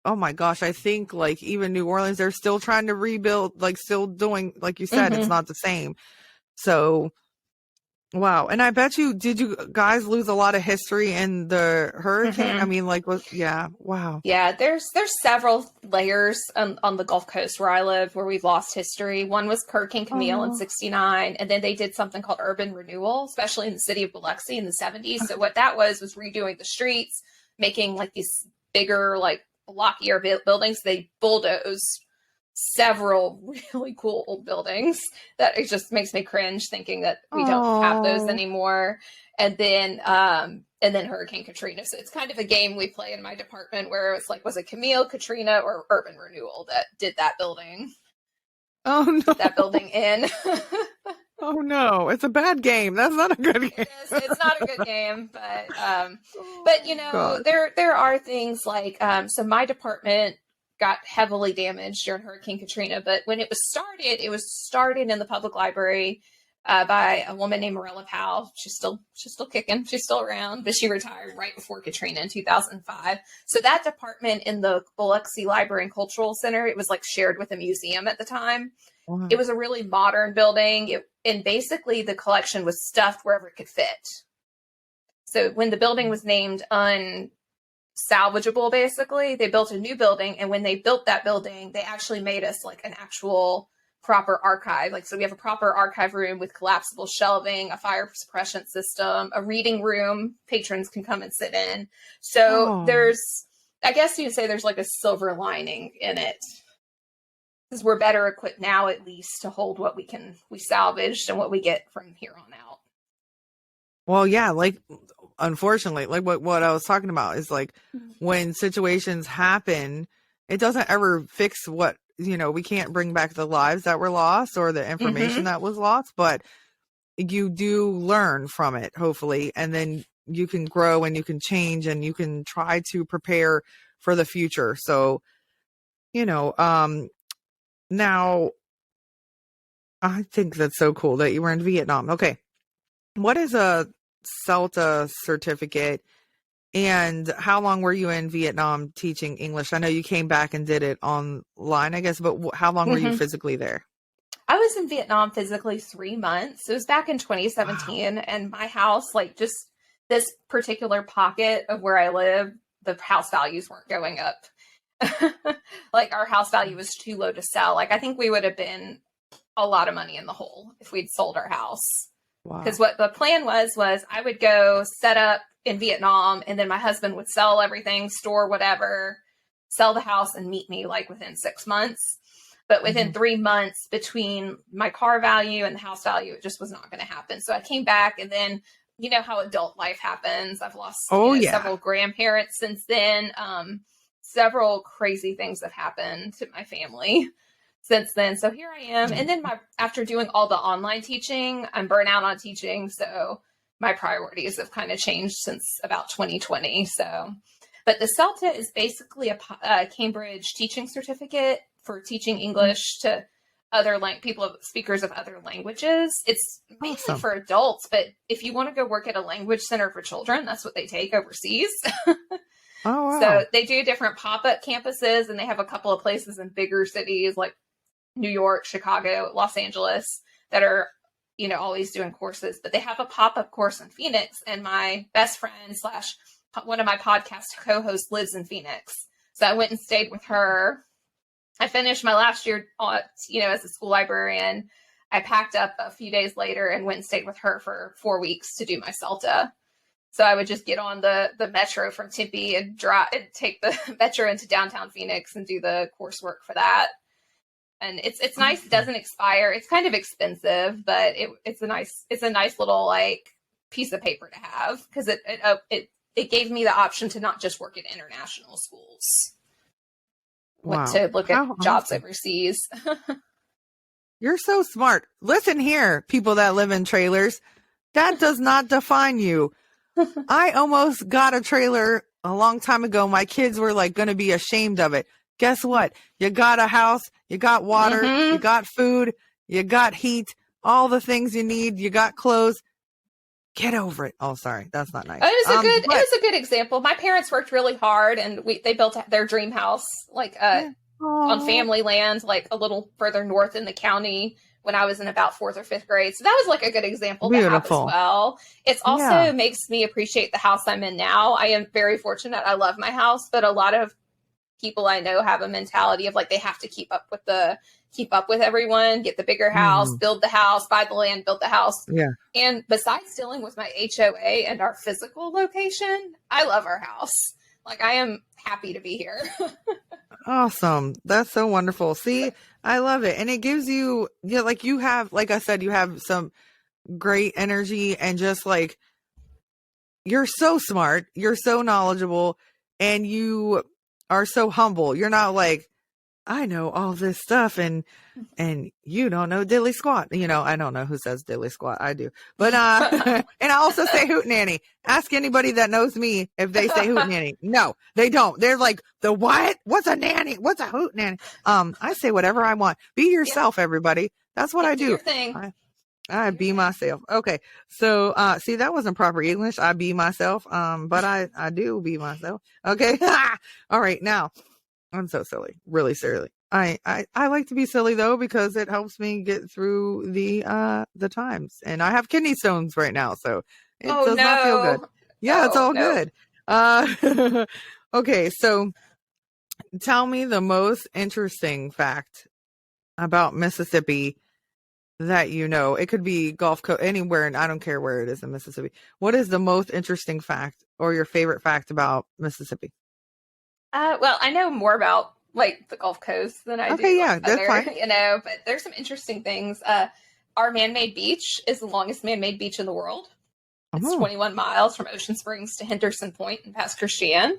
oh my gosh, I think like even New Orleans, they're still trying to rebuild, like still doing, like you said, it's not the same. So, wow. And I bet did you guys lose a lot of history in the hurricane? I mean, wow. Yeah, there's several layers on the Gulf Coast where I live where we've lost history. One was Hurricane Camille in 69, and then they did something called urban renewal, especially in the city of Biloxi in the 70s. So what that was redoing the streets, making like these bigger, like blockier buildings. They bulldozed several really cool old buildings that it just makes me cringe thinking that we don't have those anymore. And then Hurricane Katrina. So it's kind of a game we play in my department where it's like, was it Camille, Katrina, or urban renewal that did that building? Oh no. Put that building in. Oh no, it's a bad game. That's not a good game. It's not a good game, but there are things like, so my department got heavily damaged during Hurricane Katrina, but when it was started in the public library by a woman named Morella Powell. She's still kicking. She's still around, but she retired right before Katrina in 2005. So that department in the Biloxi Library and Cultural Center, it was like shared with a museum at the time. Wow. It was a really modern building. And basically the collection was stuffed wherever it could fit. So when the building was named unsalvageable, basically, they built a new building. And when they built that building, they actually made us like an actual proper archive. Like, so we have a proper archive room with collapsible shelving, a fire suppression system, a reading room patrons can come and sit in. So there's, I guess you could say there's like a silver lining in it. Because we're better equipped now, at least, to hold what we salvaged and what we get from here on out. Well, yeah, like, unfortunately, like what I was talking about is like when situations happen, it doesn't ever fix what, we can't bring back the lives that were lost or the information that was lost, but you do learn from it, hopefully. And then you can grow and you can change and you can try to prepare for the future. So, now, I think that's so cool that you were in Vietnam. Okay. What is a CELTA certificate, and how long were you in Vietnam teaching English? I know you came back and did it online, I guess, but how long were you physically there? I was in Vietnam physically 3 months. It was back in 2017. Wow. And my house, like just this particular pocket of where I live, the house values weren't going up. Like our house value was too low to sell. Like I think we would have been a lot of money in the hole if we'd sold our house. Because what the plan was I would go set up in Vietnam, and then my husband would sell everything, store whatever, sell the house, and meet me like within 6 months. But within 3 months between my car value and the house value, it just was not going to happen. So I came back, and then you know how adult life happens. I've lost several grandparents since then. Several crazy things have happened to my family since then. So here I am. And then after doing all the online teaching, I'm burnt out on teaching. So my priorities have kind of changed since about 2020. So, but the CELTA is basically a Cambridge teaching certificate for teaching English to other speakers of other languages. It's mainly for adults, but if you want to go work at a language center for children, that's what they take overseas. Oh, wow. So they do different pop-up campuses, and they have a couple of places in bigger cities like New York, Chicago, Los Angeles that are, always doing courses. But they have a pop-up course in Phoenix, and my best friend / one of my podcast co-hosts lives in Phoenix. So I went and stayed with her. I finished my last year, as a school librarian. I packed up a few days later and went and stayed with her for 4 weeks to do my CELTA. So I would just get on the metro from Tempe and take the metro into downtown Phoenix and do the coursework for that. And it's nice. It doesn't expire. It's kind of expensive, but it's a nice little piece of paper to have, because it gave me the option to not just work at international schools. Wow. Went to look at jobs overseas. You're so smart. Listen here, people that live in trailers. That does not define you. I almost got a trailer a long time ago. My kids were going to be ashamed of it. Guess what? You got a house, you got water, you got food, you got heat, all the things you need, you got clothes. Get over it. Oh, sorry. That's not nice. It was a good example. My parents worked really hard, and they built their dream house on family land, a little further north in the county when I was in about 4th or 5th grade. So that was a good example to have as well. It also makes me appreciate the house I'm in now. I am very fortunate. I love my house, but a lot of people I know have a mentality of they have to keep up with everyone, get the bigger house, build the house, buy the land, build the house. Yeah. And besides dealing with my HOA and our physical location, I love our house. I am happy to be here. Awesome. That's so wonderful. See, I love it. And it gives you, you have, like I said, you have some great energy, and just you're so smart, you're so knowledgeable, and you are so humble. You're not I know all this stuff and you don't know diddly squat. I don't know who says diddly squat. I do. But, and I also say hoot nanny. Ask anybody that knows me if they say hoot nanny. No, they don't. They're the what? What's a nanny? What's a hoot nanny? I say whatever I want. Be yourself, everybody. That's what I do. Your thing. I be myself. Okay. So, see, that wasn't proper English. I be myself. But I do be myself. Okay. All right. Now, I'm so silly, really silly. I like to be silly though, because it helps me get through the times. And I have kidney stones right now, so it does not feel good. Yeah, it's all good. Okay, so tell me the most interesting fact about Mississippi that you know. It could be Gulf Coast, anywhere, and I don't care where it is in Mississippi. What is the most interesting fact or your favorite fact about Mississippi? Well, I know more about the Gulf Coast than I do. Okay, yeah, that's fine. But there's some interesting things. Our man-made beach is the longest man-made beach in the world. It's 21 miles from Ocean Springs to Henderson Point in Pass Christian.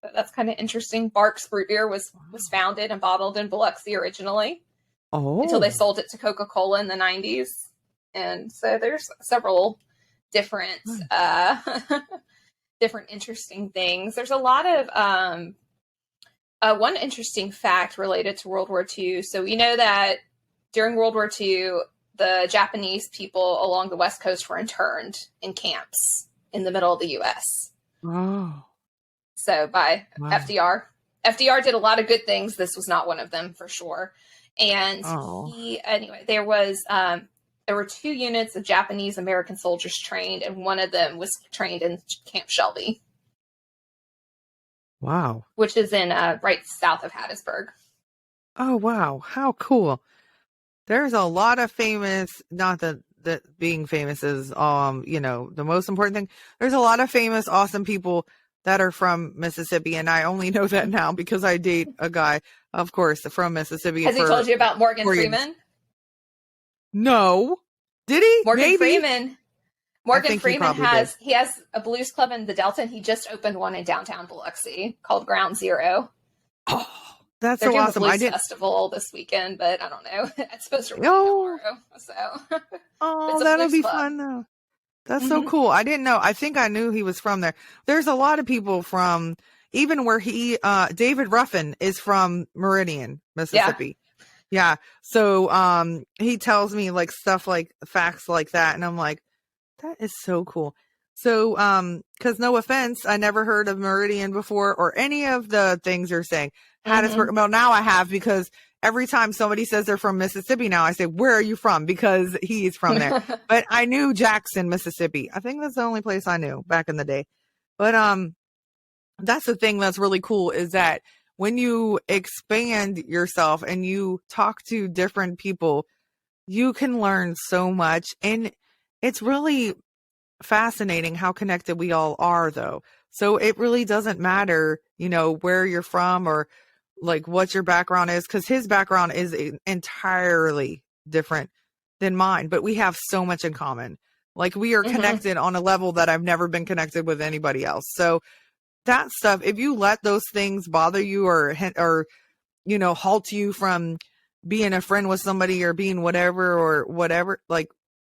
So that's kind of interesting. Barks Root Beer was founded and bottled in Biloxi originally. Until they sold it to Coca-Cola in the 90s. And so there's several different different interesting things. There's a lot of one interesting fact related to World War II. So we know that during World War II, the Japanese people along the West Coast were interned in camps in the middle of the U.S. Oh. So by FDR. FDR did a lot of good things. This was not one of them for sure. And there were 2 units of Japanese American soldiers trained, and one of them was trained in Camp Shelby. Wow. Which is in right south of Hattiesburg. Oh, wow. How cool. There's a lot of famous, not that being famous is, the most important thing. There's a lot of famous, awesome people that are from Mississippi. And I only know that now because I date a guy, of course, from Mississippi. Has he told you about Morgan Freeman? No. Did he? Morgan Maybe. Freeman. Morgan think he Freeman probably has a blues club in the Delta, and he just opened one in downtown Biloxi called Ground Zero. Oh, that's They're so doing awesome. the I blues didn't. festival this weekend, but I don't know. It's supposed to rain Oh, tomorrow, so oh, it's a that'll blues be club. fun though. That's so Hmm. cool. I didn't know. I think I knew he was from there. There's a lot of people from even where David Ruffin is from Meridian, Yeah. Mississippi. Yeah. So, he tells me like stuff like facts like that. And I'm like, that is so cool. So, cause no offense, I never heard of Meridian before or any of the things you're saying. Hattiesburg. Hmm. Well, now I have because every time somebody says they're from Mississippi now, I say, where are you from? Because he's from there. But I knew Jackson, Mississippi. I think that's the only place I knew back in the day. But, that's the thing that's really cool is that when you expand yourself and you talk to different people, you can learn so much. And it's really fascinating how connected we all are, though. So it really doesn't matter, where you're from or like what your background is, because his background is entirely different than mine, but we have so much in common. Like we are Hmm. connected on a level that I've never been connected with anybody else. So that stuff, if you let those things bother you or halt you from being a friend with somebody or being whatever, like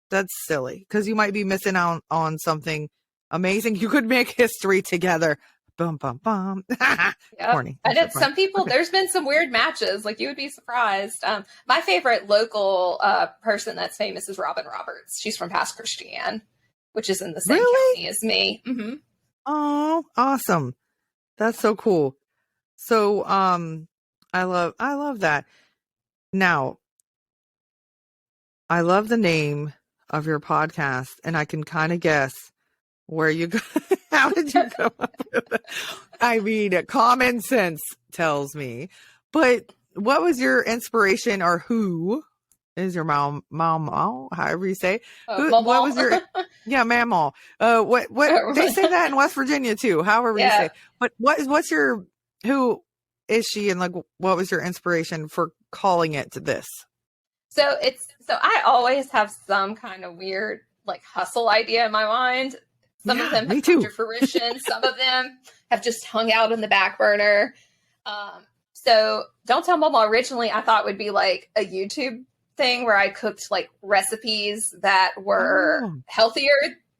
that's silly because you might be missing out on something amazing. You could make history together. Boom, boom, boom. Yep. Corny. And So it's some people, okay. there's been some weird matches. Like you would be surprised. My favorite local person that's famous is Robin Roberts. She's from Pass Christian, which is in the same Really? county as me. Hmm. Oh, awesome. That's so cool. So, I love that. Now, I love the name of your podcast and I can kind of guess where you go. How did you come up with it? I mean, common sense tells me, but what was your inspiration or who is your Maw Maw, however you say? Maw What Maw. was your, yeah, Mammal. What they say that in West Virginia too, however you Yeah. say. But what's your, who is she and like, what was your inspiration for calling it to this? So I always have some kind of weird like hustle idea in my mind. Some of Yeah, them me have come to too. fruition. Some of them have just hung out in the back burner. So Don't Tell Mama originally I thought would be like a YouTube thing where I cooked like recipes that were Oh, healthier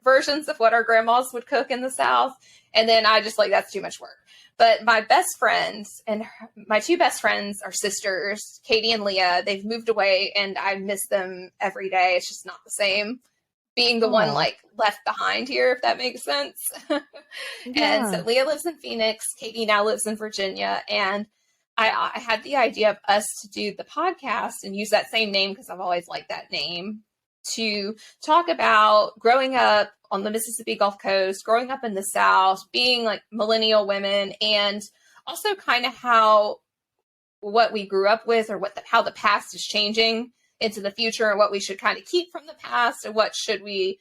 versions of what our grandmas would cook in the South. And then I just like, that's too much work. But my best friends and my two best friends are sisters, Katie and Leah. They've moved away and I miss them every day. It's just not the same being the one oh, like left behind here, if that makes sense. And so yeah. Leah lives in Phoenix. Katie now lives in Virginia. And I had the idea of us to do the podcast and use that same name because I've always liked that name to talk about growing up on the Mississippi Gulf Coast, growing up in the South, being like millennial women, and also kind of how what we grew up with or how the past is changing into the future and what we should kind of keep from the past and what should we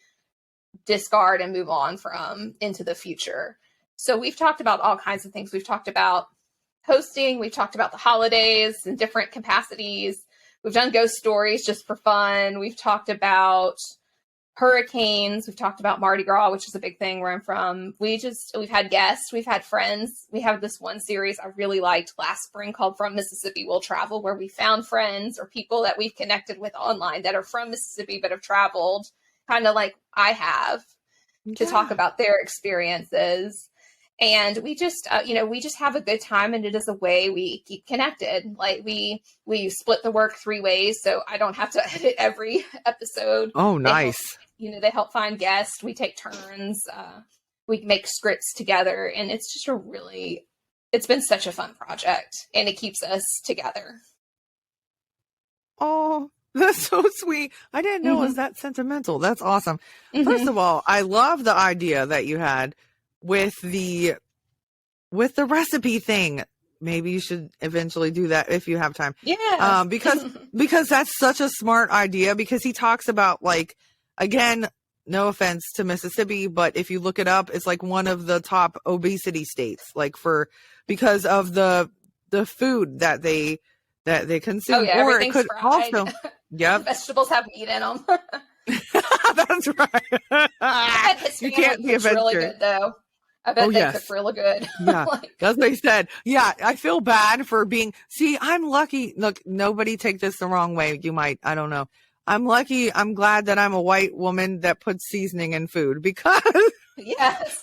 discard and move on from into the future. So we've talked about all kinds of things. We've talked about hosting, we've talked about the holidays in different capacities. We've done ghost stories just for fun. We've talked about hurricanes. We've talked about Mardi Gras, which is a big thing where I'm from. We've had guests, we've had friends. We have this one series I really liked last spring called From Mississippi We'll Travel, where we found friends or people that we've connected with online that are from Mississippi but have traveled, kind of like I have, to talk Yeah. about their experiences. And we just have a good time, and it is a way we keep connected. Like we split the work 3 ways, so I don't have to edit every episode. Oh, They help, nice. they help find guests. We take turns. We make scripts together, and it's just it's been such a fun project, and it keeps us together. Oh, that's so sweet. I didn't know it was Mm-hmm. that sentimental. That's awesome. First Mm-hmm. of all, I love the idea that you had with the recipe thing. Maybe you should eventually do that if you have time. Yeah. Because that's such a smart idea because he talks about like, again, no offense to Mississippi, but if you look it up, it's like one of the top obesity states, like because of the food that they Oh consume, yeah, or it everything's could fried. also, yep. Vegetables have meat in them. That's right. I bet his You family can't be a cooks really vegetarian. good, though. I bet Oh, they yes. cook really good. Yeah, Like, that's what he said. Yeah, I feel bad for being. See, I'm lucky. Look, nobody take this the wrong way. You might. I don't know. I'm lucky. I'm glad that I'm a white woman that puts seasoning in food because yes.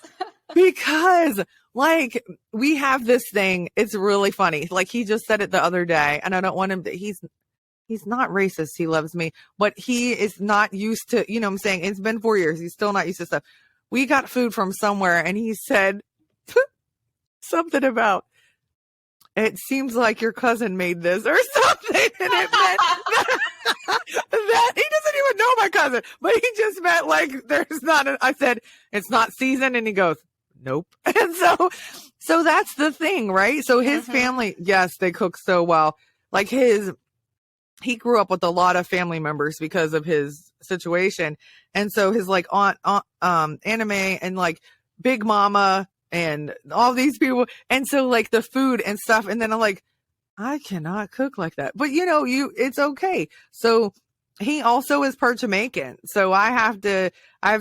because like we have this thing. It's really funny. Like he just said it the other day, and I don't want him to. He's not racist. He loves me, but he is not used to. You know, what I'm saying it's been 4 years. He's still not used to stuff. We got food from somewhere, and he said something about it seems like your cousin made this or something. And it meant that he doesn't even know my cousin, but he just meant like there's not I said, it's not seasoned. And he goes, nope. And so that's the thing, right? So his family, yes, they cook so well. Like he grew up with a lot of family members because of his situation. And so his like aunt, anime and like Big Mama and all these people. And so like the food and stuff. And then I'm like, I cannot cook like that, but it's okay. So he also is part Jamaican. So I've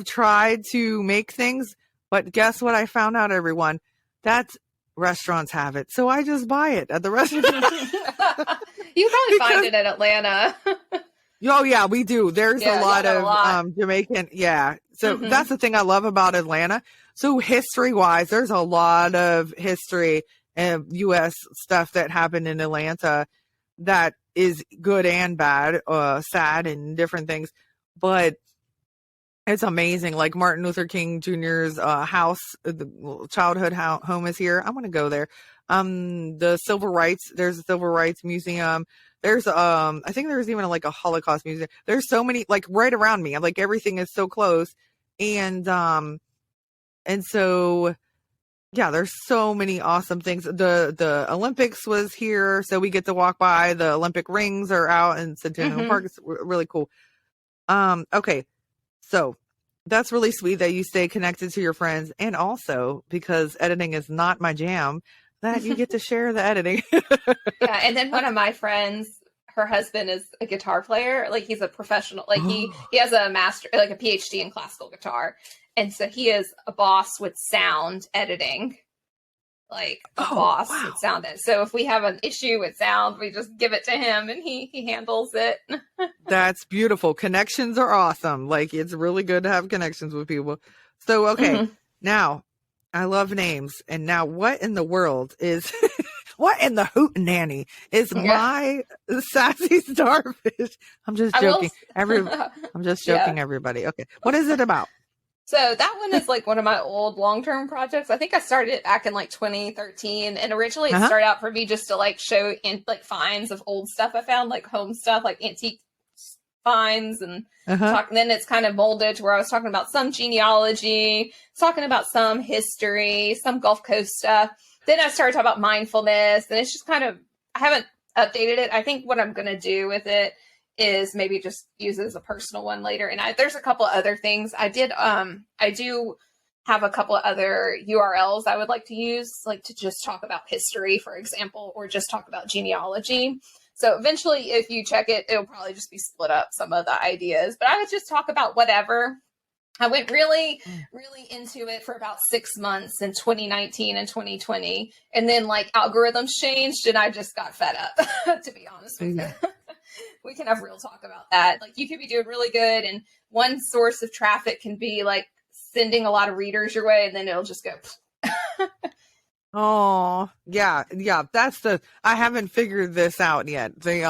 tried to make things, but guess what? I found out, everyone, that restaurants have it. So I just buy it at the restaurant. You probably find it in Atlanta. Oh yeah, we do. There's a lot of Jamaican. Yeah. So that's the thing I love about Atlanta. So history wise, there's a lot of history and U.S. stuff that happened in Atlanta that is good and bad, sad and different things. But it's amazing. Like Martin Luther King Jr.'s house, the childhood home is here. I want to go there. The there's a civil rights museum. There's I think there's even like a Holocaust museum. There's so many like right around me. I'm like everything is so close. And so yeah, there's so many awesome things. The Olympics was here, so we get to walk by. The Olympic rings are out in Centennial Park. It's really cool. Okay. So that's really sweet that you stay connected to your friends, and also because editing is not my jam, that you get to share the editing. Yeah, and then one of my friends, her husband is a guitar player. Like he's a professional. Like he has a a PhD in classical guitar, and so he is a boss with sound editing. Like a boss with sound editing. So if we have an issue with sound, we just give it to him, and he handles it. That's beautiful. Connections are awesome. Like it's really good to have connections with people. So okay, now I love names, and now what in the world is what in the hootenanny is my Sassy Starfish? I'm just joking. I'm just joking, everybody. Okay, what is it about? So that one is like one of my old long-term projects. I think I started it back in like 2013, and originally it started out for me just to like show in like finds of old stuff I found, like home stuff, like antique finds, and then it's kind of molded to where I was talking about some genealogy, talking about some history, some Gulf Coast stuff. Then I started talking about mindfulness, and it's just kind of, I haven't updated it. I think what I'm going to do with it is maybe just use it as a personal one later. And there's a couple other things I do have a couple of other URLs I would like to use, like to just talk about history, for example, or just talk about genealogy. So eventually, if you check it, it'll probably just be split up, some of the ideas, but I would just talk about whatever. I went really, really into it for about 6 months in 2019 and 2020. And then like algorithms changed and I just got fed up, to be honest with you. We can have real talk about that. Like you could be doing really good, and one source of traffic can be like sending a lot of readers your way, and then it'll just go. Oh, yeah. I haven't figured this out yet. The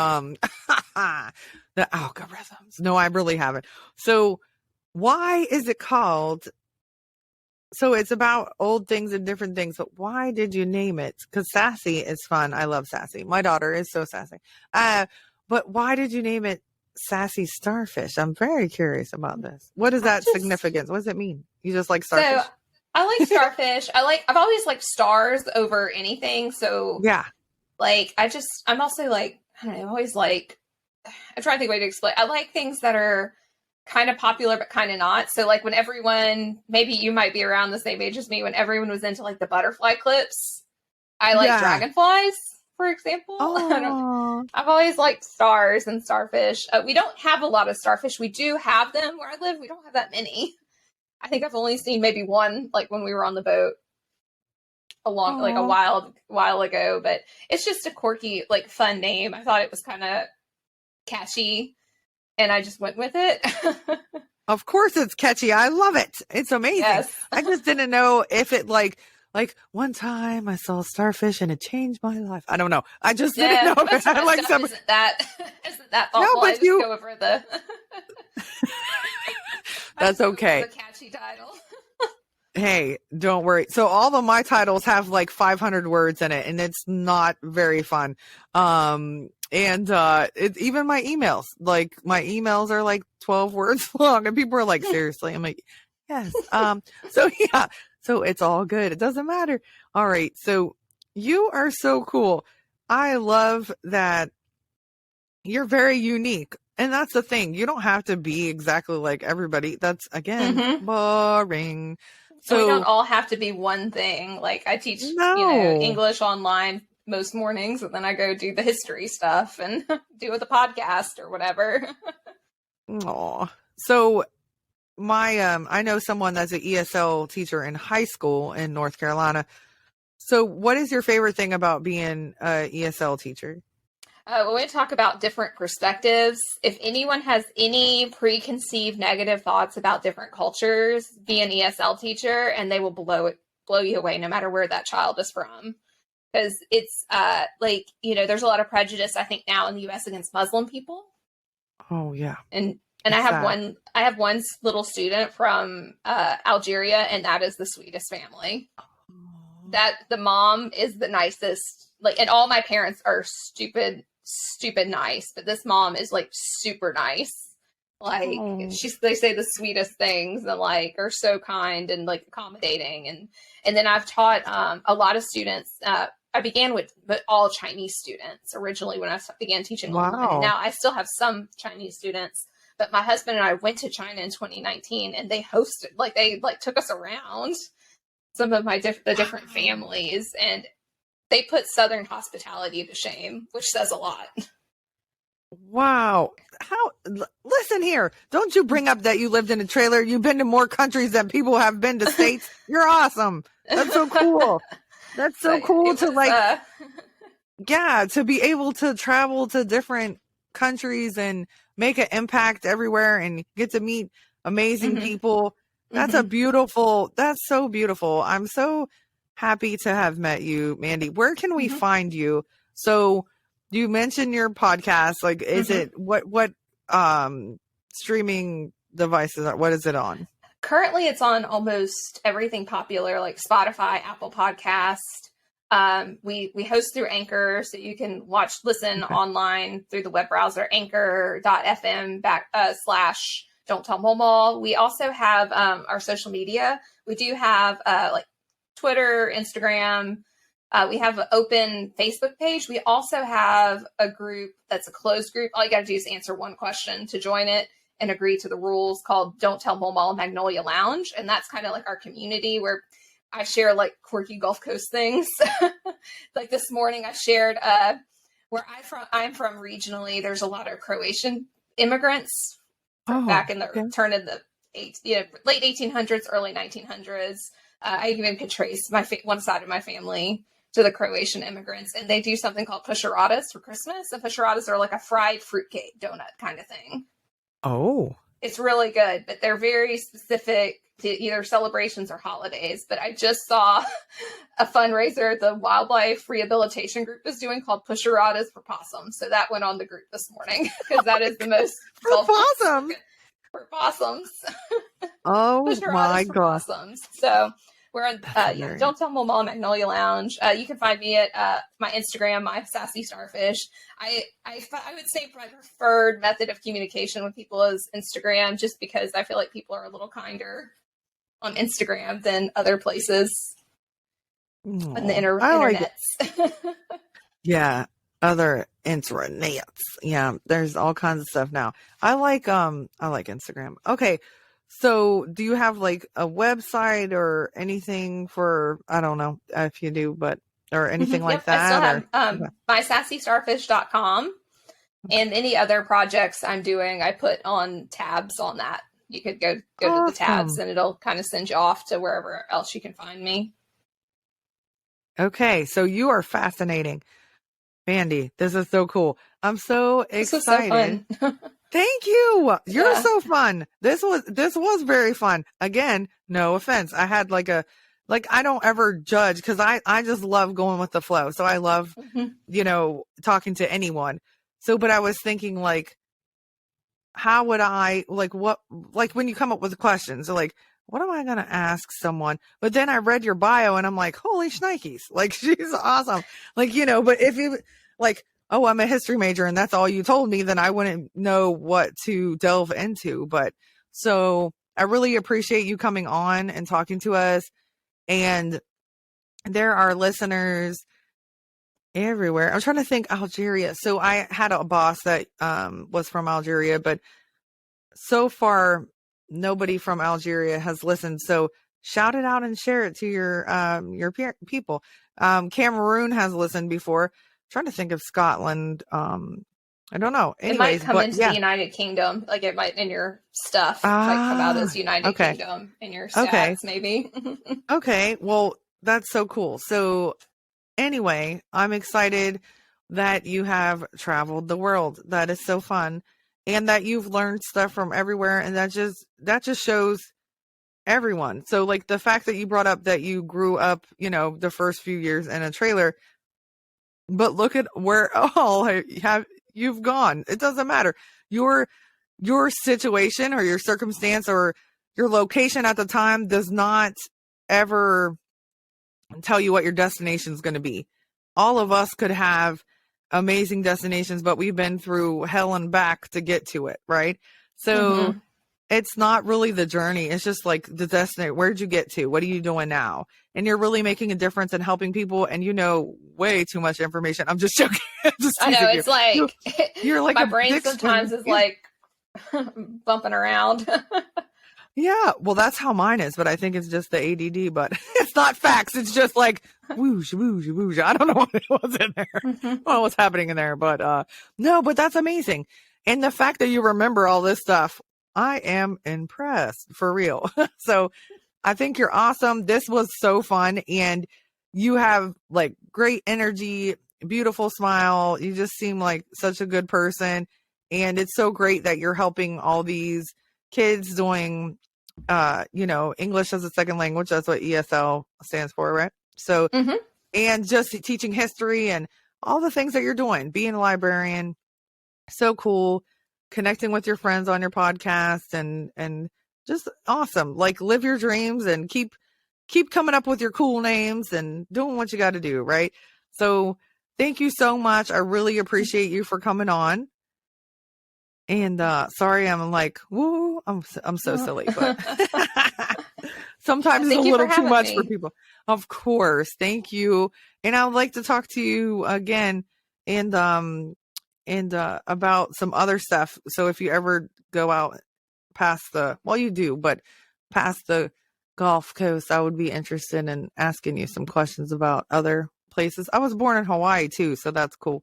algorithms. No, I really haven't. So why is it called? So it's about old things and different things, but why did you name it? Because Sassy is fun. I love Sassy. My daughter is so sassy. But why did you name it Sassy Starfish? I'm very curious about this. What is that significance? What does it mean? You just like starfish? So I like starfish. I've always liked stars over anything. So yeah, like I'm also like, I don't know, I'm always like, I'm trying to think of a way to explain. I like things that are kind of popular, but kind of not. So like when everyone, maybe you might be around the same age as me, when everyone was into like the butterfly clips, I like dragonflies. for example. Oh, I've always liked stars and starfish. We don't have a lot of starfish. We do have them where I live. We don't have that many. I think I've only seen maybe one, like when we were on the boat like a while ago. But it's just a quirky, like fun name. I thought it was kind of catchy, and I just went with it. of course it's catchy. I love it. It's amazing. Yes. I just didn't know if it like one time I saw starfish and it changed my life. I don't know. I just didn't know. I like some. Isn't that thoughtful? No, but I just you go over the. That's okay. The catchy title. Hey, don't worry. So all of my titles have like 500 words in it, and it's not very fun. And even my emails, like my emails are like 12 words long, and people are like, seriously? I'm like, yes. So yeah, so it's all good. It doesn't matter. All right. So you are so cool. I love that you're very unique. And that's the thing. You don't have to be exactly like everybody. That's again, boring. So we don't all have to be one thing. Like I teach, English online most mornings, and then I go do the history stuff and do the podcast or whatever. Aw. So I know someone that's an ESL teacher in high school in North Carolina. So what is your favorite thing about being an ESL teacher? We're going to talk about different perspectives. If anyone has any preconceived negative thoughts about different cultures, be an ESL teacher, and they will blow you away no matter where that child is from. Because it's there's a lot of prejudice, I think, now in the U.S. against Muslim people. Oh yeah, and I have one little student from Algeria, and that is the sweetest family. That the mom is the nicest. And all my parents are stupid nice, but this mom is like super nice. They say the sweetest things, and like are so kind and like accommodating. And then I've taught a lot of students. I began with all Chinese students originally when I began teaching online. And now I still have some Chinese students, but my husband and I went to China in 2019, and they hosted, they took us around some of the different families, and they put Southern hospitality to shame, which says a lot. Wow. Listen here. Don't you bring up that you lived in a trailer. You've been to more countries than people have been to states. You're awesome. That's so cool. That's so cool to to be able to travel to different countries and make an impact everywhere and get to meet amazing people. That's that's so beautiful. I'm so happy to have met you, Mandy. Where can we find you? So you mentioned your podcast. Like, is it what streaming devices? What is it on? Currently, it's on almost everything popular, like Spotify, Apple Podcast. We host through Anchor, so you can listen online through the web browser, anchor.fm / Don't Tell Maw Maw. We also have our social media. We do have Twitter, Instagram. We have an open Facebook page. We also have a group that's a closed group. All you got to do is answer one question to join it and agree to the rules, called Don't Tell Maw Maw Magnolia Lounge. And that's kind of like our community where I share quirky Gulf Coast things. Like this morning I shared where I'm from regionally, there's a lot of Croatian immigrants back in the turn of the late 1800s, early 1900s. I even could trace one side of my family to the Croatian immigrants, and they do something called pusheratas for Christmas. And pusheratas are like a fried fruitcake donut kind of thing. Oh, it's really good, but they're very specific to either celebrations or holidays. But I just saw a fundraiser the wildlife rehabilitation group is doing called pusheratas for possums. So that went on the group this morning because that is the most for possums. For possums. Oh my god! Possums. So we're on Don't Tell Maw Maw Magnolia Lounge. You can find me at my Instagram, my Sassy Starfish. I would say my preferred method of communication with people is Instagram, just because I feel like people are a little kinder on Instagram than other places on the internets. Yeah, other intranets. Yeah, there's all kinds of stuff now. I like Instagram. Okay. So do you have like a website or anything for, I don't know if you do, but or anything like Yep, I still that? have Okay. my sassystarfish.com, and any other projects I'm doing, I put on tabs on that. You could go to the tabs, Awesome. and it'll kind of send you off to wherever else you can find me. Okay, so you are fascinating. Mandy, this is so cool. I'm so This was so excited. fun. Thank you. You're Yeah. so fun. This was very fun. Again, no offense. I had I don't ever judge because I just love going with the flow. So I love, Mhm. talking to anyone. So but I was thinking like how would I when you come up with questions, like what am I gonna ask someone? But then I read your bio and I'm like, holy shnikes, like she's awesome. But if you like, oh, I'm a history major and that's all you told me, then I wouldn't know what to delve into. But so I really appreciate you coming on and talking to us. And there are listeners everywhere. I'm trying to think Algeria. So I had a boss that was from Algeria, but so far nobody from Algeria has listened. So shout it out and share it to your people. Cameroon has listened before. I'm trying to think of Scotland. I don't know. It might Anyways, come but into the yeah. United Kingdom, like it might in your stuff might come out Ah, as United okay. Kingdom in your Okay. stats, maybe. Okay. Well, that's so cool. So anyway, I'm excited that you have traveled the world. That is so fun. And that you've learned stuff from everywhere. And that just shows everyone. So like the fact that you brought up that you grew up, the first few years in a trailer, but look at where all you've gone. It doesn't matter. Your situation or your circumstance or your location at the time does not ever tell you what your destination is going to be. All of us could have amazing destinations, but we've been through hell and back to get to it, right? So Hmm. it's not really the journey. It's just like the destination. Where'd you get to? What are you doing now? And you're really making a difference and helping people. And you know way too much information. I'm just joking. I'm just I know teasing you. it's like You're like my a brain big sometimes swimmer. is Yeah. like bumping around. Yeah. Well, that's how mine is, but I think it's just the ADD, but it's not facts. It's just like whoosh, whoosh, whoosh. I don't know what it was in there. I don't know what's happening in there, but no, but that's amazing. And the fact that you remember all this stuff, I am impressed for real. So I think you're awesome. This was so fun. And you have like great energy, beautiful smile. You just seem like such a good person. And it's so great that you're helping all these kids doing, English as a second language. That's what ESL stands for, right? So, Hmm. and just teaching history and all the things that you're doing, being a librarian. So cool. Connecting with your friends on your podcast and just awesome. Like live your dreams and keep coming up with your cool names and doing what you got to do, right? So thank you so much. I really appreciate you for coming on. And sorry, I'm like, woo, I'm so silly, but sometimes it's a Thank you for little too having much for me. people. Of course, thank you. And I would like to talk to you again and about some other stuff. So if you ever go out past you do, but past the Gulf Coast, I would be interested in asking you some questions about other places. I was born in Hawaii too, so that's cool.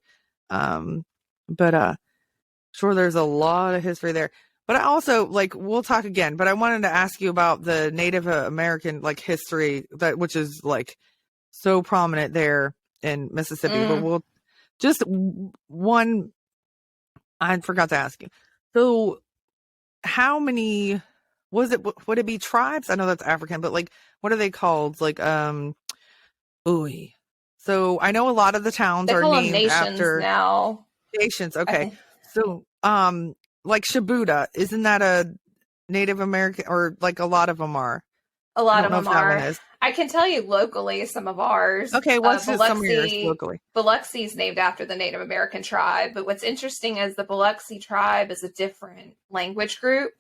But sure, there's a lot of history there. But I also we'll talk again. But I wanted to ask you about the Native American history which is so prominent there in Mississippi. But Mm. we'll just one. I forgot to ask you. So how many would it be tribes? I know that's African, but what are they called? Ooh. So I know a lot of the towns They are call them named nations after now. nations. I Okay. think So like Shibuda, isn't that a Native American or a lot of them are? a I lot don't of know them if that one are. is. I can tell you locally some of ours. Okay, what's just some of yours locally? Biloxi is named after the Native American tribe. But what's interesting is the Biloxi tribe is a different language group.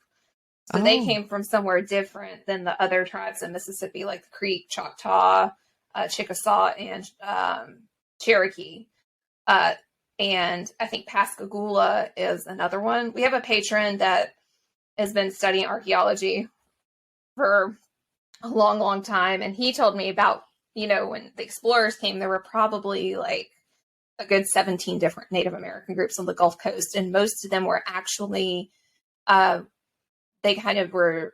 So they Oh. came from somewhere different than the other tribes in Mississippi, like the Creek, Choctaw, Chickasaw, and Cherokee. Uh, and I think Pascagoula is another one. We have a patron that has been studying archaeology for a long, long time. And he told me about, when the explorers came, there were probably like a good 17 different Native American groups on the Gulf Coast, and most of them were actually they kind of were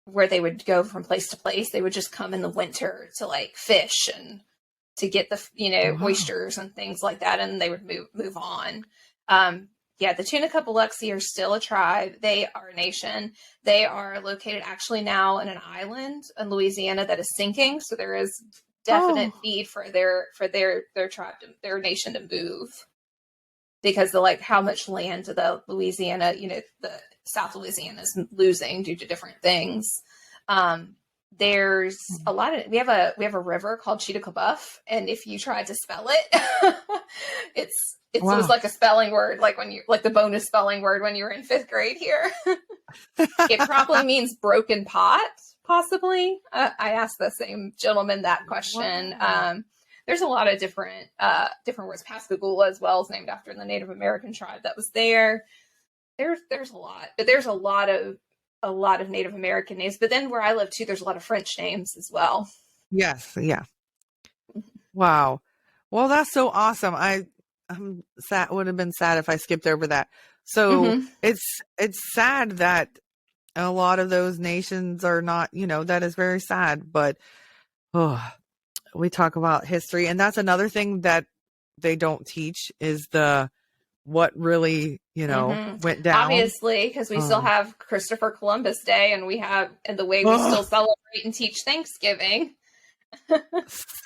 where they would go from place to place. They would just come in the winter to like fish and to get the Wow. oysters and things like that, and they would move on. Yeah, the Tunica Biloxi are still a tribe. They are a nation. They are located actually now in an island in Louisiana that is sinking. So there is definite need for their tribe, their nation to move, because how much land the Louisiana, the South Louisiana is losing due to different things. There's a lot of, we have a river called Cheetah-Buff, and if you tried to spell it, it Wow. was like a spelling word, like the bonus spelling word when you were in 5th grade here. It probably means broken pot, possibly. I asked the same gentleman that question. Wow. There's a lot of different words. Pascagoula as well is named after the Native American tribe that was there. There's a lot, but there's a lot of Native American names. But then where I live too, there's a lot of French names as well. Yes. Yeah. Wow. Well, that's so awesome. I'm sad. Would have been sad if I skipped over that. So it's sad that a lot of those nations are not, that is very sad, but we talk about history, and that's another thing that they don't teach is what really, went down. Obviously, because we still have Christopher Columbus Day, and the way we still celebrate and teach Thanksgiving.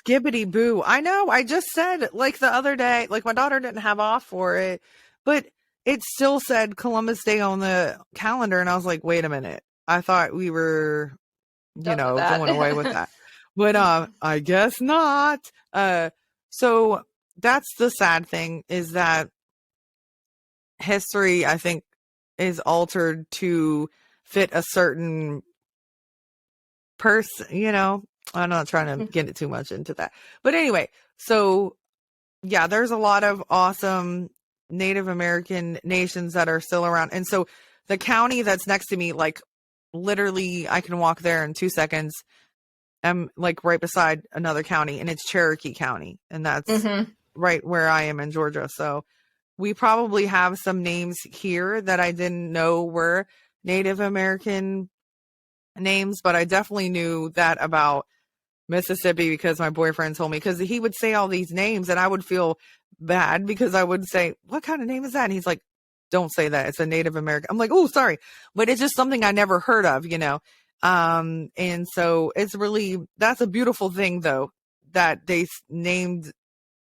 Skibbity boo. I know. I just said like the other day, like my daughter didn't have off for it, but it still said Columbus Day on the calendar. And I was like, wait a minute. I thought we were, going away with that. But I guess not. So that's the sad thing, is that history, I think, is altered to fit a certain person, I'm not trying to get it too much into that. But anyway, so yeah, there's a lot of awesome Native American nations that are still around. And so the county that's next to me, like literally I can walk there in 2 seconds. I'm like right beside another county, and it's Cherokee County. And that's right where I am in Georgia. So we probably have some names here that I didn't know were Native American names, but I definitely knew that about Mississippi because my boyfriend told me, because he would say all these names and I would feel bad because I would say, what kind of name is that? And he's like, don't say that. It's a Native American. I'm like, oh, sorry. But it's just something I never heard of, and so it's really, that's a beautiful thing though, that they named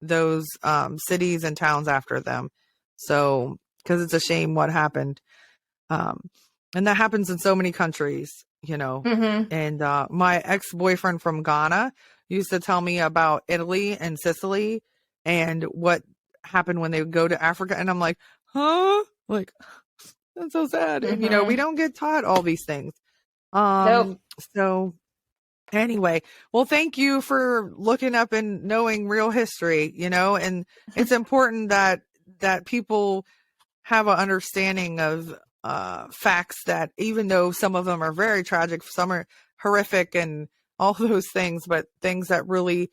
those cities and towns after them. So, because it's a shame what happened. And that happens in so many countries. And my ex-boyfriend from Ghana used to tell me about Italy and Sicily and what happened when they would go to Africa. And I'm like, huh? Like, that's so sad. And, we don't get taught all these things. Nope. So anyway, well, thank you for looking up and knowing real history, and it's important that people have an understanding of facts, that even though some of them are very tragic, some are horrific and all those things, but things that really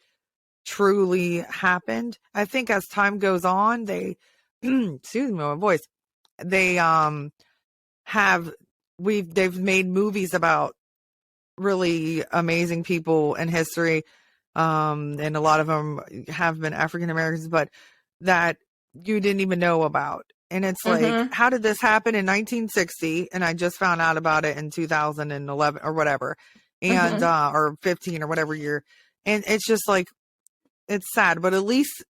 truly happened. I think as time goes on, they excuse me, my voice, they they've made movies about really amazing people in history, and a lot of them have been African Americans, but that you didn't even know about. And it's like, how did this happen in 1960? And I just found out about it in 2011 or whatever, and or 15 or whatever year. And it's just like, it's sad, but at least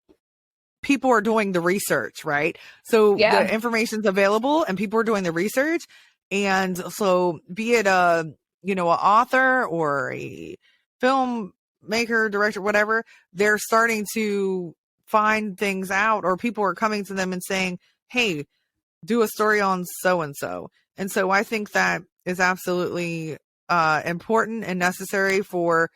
people are doing the research, right? So the information's available and people are doing the research. And so be it an author or a filmmaker, director, whatever, they're starting to find things out, or people are coming to them and saying, hey, do a story on so-and-so. And so I think that is absolutely important and necessary for,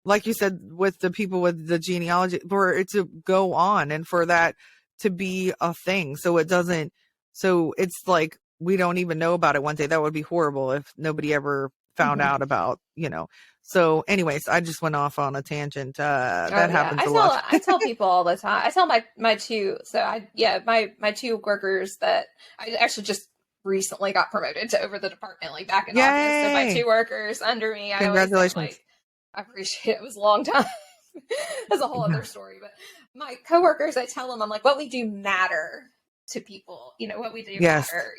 like you said, with the people with the genealogy, for it to go on and for that to be a thing. So it's like, we don't even know about it one day. That would be horrible if nobody ever found out about, So anyways, I just went off on a tangent. That happens a lot. I tell people all the time. I tell my two, my two workers that I actually just recently got promoted to over the department, like back in August. So my two workers under me, I always Congratulations. say, like, I appreciate it. It was a long time. That's a whole other story. But my coworkers, I tell them, I'm like, what we do matter to people. What we do matter.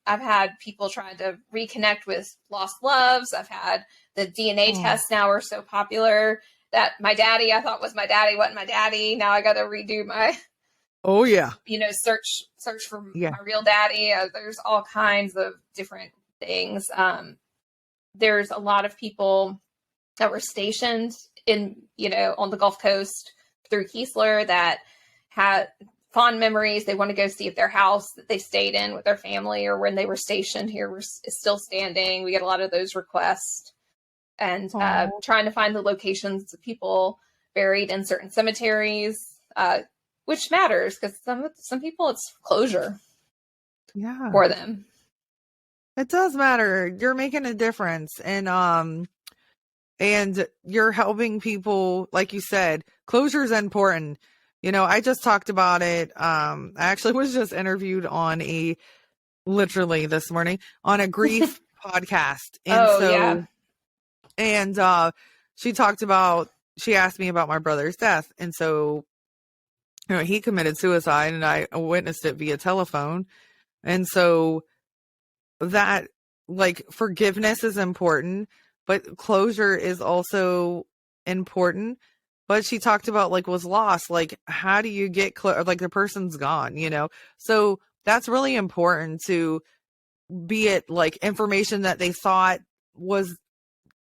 I've had people trying to reconnect with lost loves. I've had the DNA tests now are so popular that my daddy I thought was my daddy wasn't my daddy. Now I got to redo my search for my real daddy. There's all kinds of different things. There's a lot of people that were stationed in on the Gulf Coast through Keesler that had fond memories. They want to go see if their house that they stayed in with their family or when they were stationed here is still standing. We get a lot of those requests, and trying to find the locations of people buried in certain cemeteries, which matters because some people it's closure for them. It does matter. You're making a difference, and you're helping people. Like you said, closure is important. I just talked about it. I actually was just interviewed on literally this morning on a grief podcast. And she asked me about my brother's death. And so, he committed suicide and I witnessed it via telephone. And so that, like, forgiveness is important, but closure is also important. But she talked about, like, was lost. Like, how do you get like the person's gone, So that's really important, to be it like information that they thought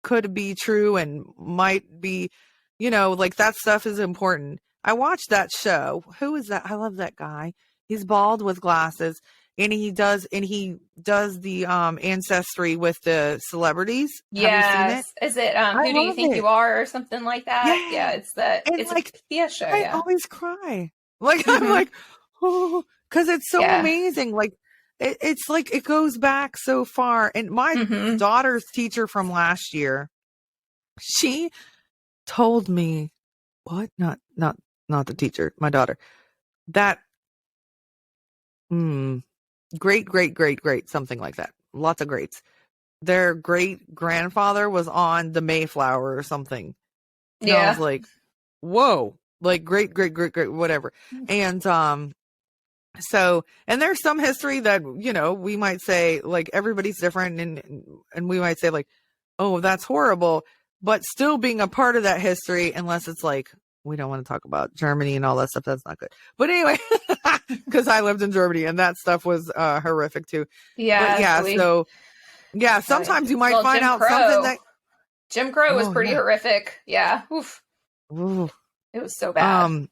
could be true and might be, like that stuff is important. I watched that show. Who is that? I love that guy. He's bald with glasses, and he does the ancestry with the celebrities. Yes. Have you seen it? Is it Who Do You Think You Are or something like that? Yeah, it's like a PBS show. I always cry. Like, I'm like, oh, because it's so amazing. Like, it's like it goes back so far. And my daughter's teacher from last year, she told me, what? Not the teacher, my daughter, that great, something like that. Lots of greats. Their great grandfather was on the Mayflower or something. And I was like, whoa, like great, whatever. And so, and there's some history that, we might say, like, everybody's different, and we might say, like, oh, that's horrible, but still being a part of that history, unless it's like, we don't want to talk about Germany and all that stuff, that's not good. But anyway, because I lived in Germany and that stuff was horrific too. Sometimes you might find out something that Jim Crow was pretty horrific. Yeah. Oof. It was so bad.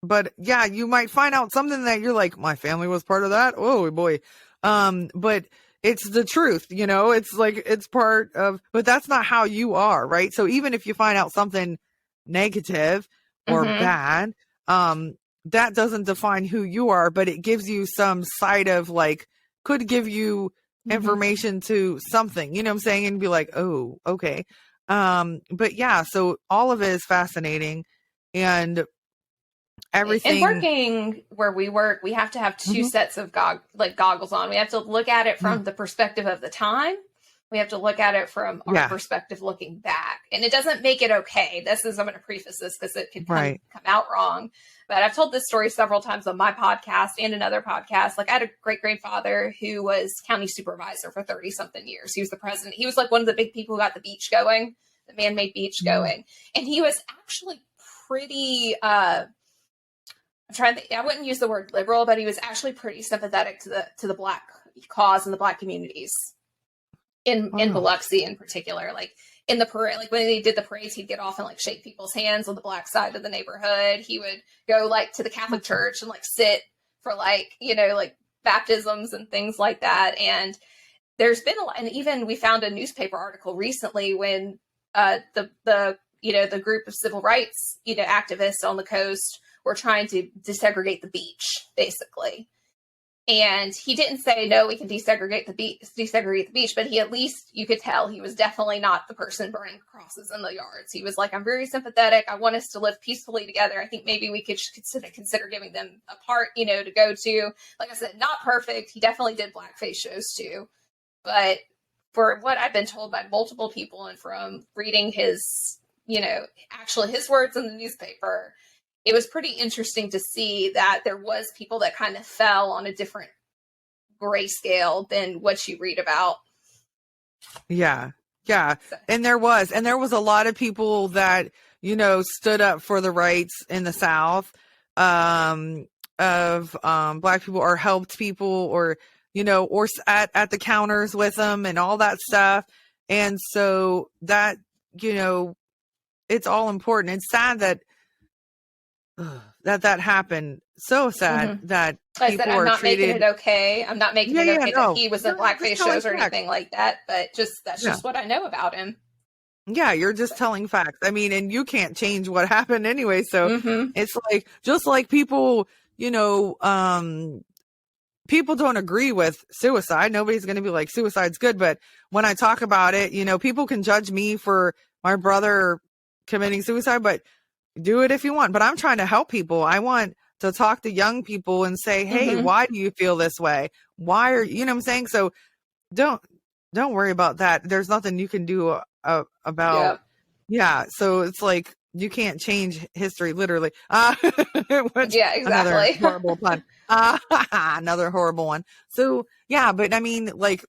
But yeah, you might find out something that you're like, my family was part of that. Oh boy. But it's the truth, it's like, it's part of, but that's not how you are. Right. So even if you find out something negative or bad, that doesn't define who you are, but it gives you some side of, like, could give you information to something, you know what I'm saying? And be like, oh, okay. But yeah, so all of it is fascinating, and everything. And working where we work, we have to have two sets of goggles on. We have to look at it from the perspective of the time. We have to look at it from our perspective looking back. And it doesn't make it okay. I'm going to preface this because it could come out wrong. But I've told this story several times on my podcast and another podcast. Like, I had a great grandfather who was county supervisor for 30 something years. He was the president. He was like one of the big people who got the beach going, the man-made beach going. And he was actually pretty, I wouldn't use the word liberal, but he was actually pretty sympathetic to the Black cause and the Black communities in Biloxi in particular. Like, in the parade, like when they did the parades, he'd get off and like shake people's hands on the Black side of the neighborhood. He would go like to the Catholic church and like sit for like, like baptisms and things like that. And there's been a lot, and even we found a newspaper article recently when the group of civil rights, activists on the coast were trying to desegregate the beach, basically. And he didn't say, no, we can desegregate the beach, but he, at least you could tell he was definitely not the person burning crosses in the yards. He was like, I'm very sympathetic. I want us to live peacefully together. I think maybe we could consider giving them a part, to go to. Like I said, not perfect. He definitely did blackface shows too. But for what I've been told by multiple people and from reading his, actually his words in the newspaper, it was pretty interesting to see that there was people that kind of fell on a different grayscale than what you read about. Yeah. Yeah. And there was a lot of people that, stood up for the rights in the South, of Black people, or helped people, or, or at the counters with them and all that stuff. And so that, it's all important. It's sad that that happened. So sad that people I'm are not treated. making it okay. I'm not making it okay that he was in blackface shows or facts. anything like that. But that's just what I know about him. Yeah, you're just telling facts. I mean, and you can't change what happened anyway. So it's like, just like people, people don't agree with suicide. Nobody's going to be like, suicide's good. But when I talk about it, people can judge me for my brother committing suicide, but do it if you want. But I'm trying to help people. I want to talk to young people and say, hey, why do you feel this way? Why are you know what I'm saying? So don't worry about that. There's nothing you can do about. Yeah. So it's like, you can't change history, literally. Which, yeah, exactly. Another horrible pun. Another horrible one. So yeah, but I mean, like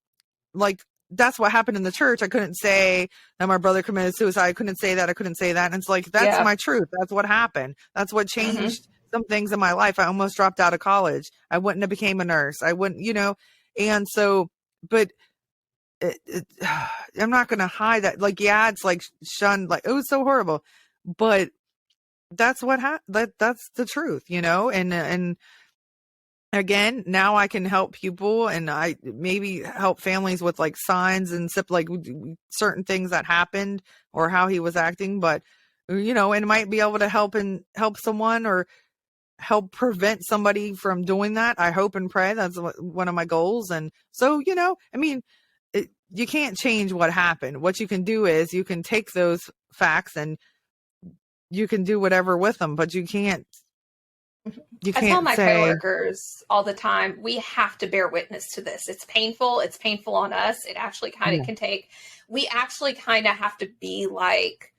that's what happened in the church. I couldn't say that my brother committed suicide. I couldn't say that. And it's like, that's my truth. That's what happened. That's what changed some things in my life. I almost dropped out of college. I wouldn't have became a nurse. I wouldn't, and so, but I'm not going to hide that. Like, yeah, it's like shunned, like it was so horrible, but that's what that's the truth, and again, now I can help people, and I maybe help families with like signs and like certain things that happened or how he was acting, but and might be able to help someone or help prevent somebody from doing that. I hope and pray that's one of my goals. And so, I mean, you can't change what happened. What you can do is you can take those facts and you can do whatever with them, but you can't I tell my coworkers all the time, we have to bear witness to this. It's painful. It's painful on us. It actually kind of we actually kind of have to be like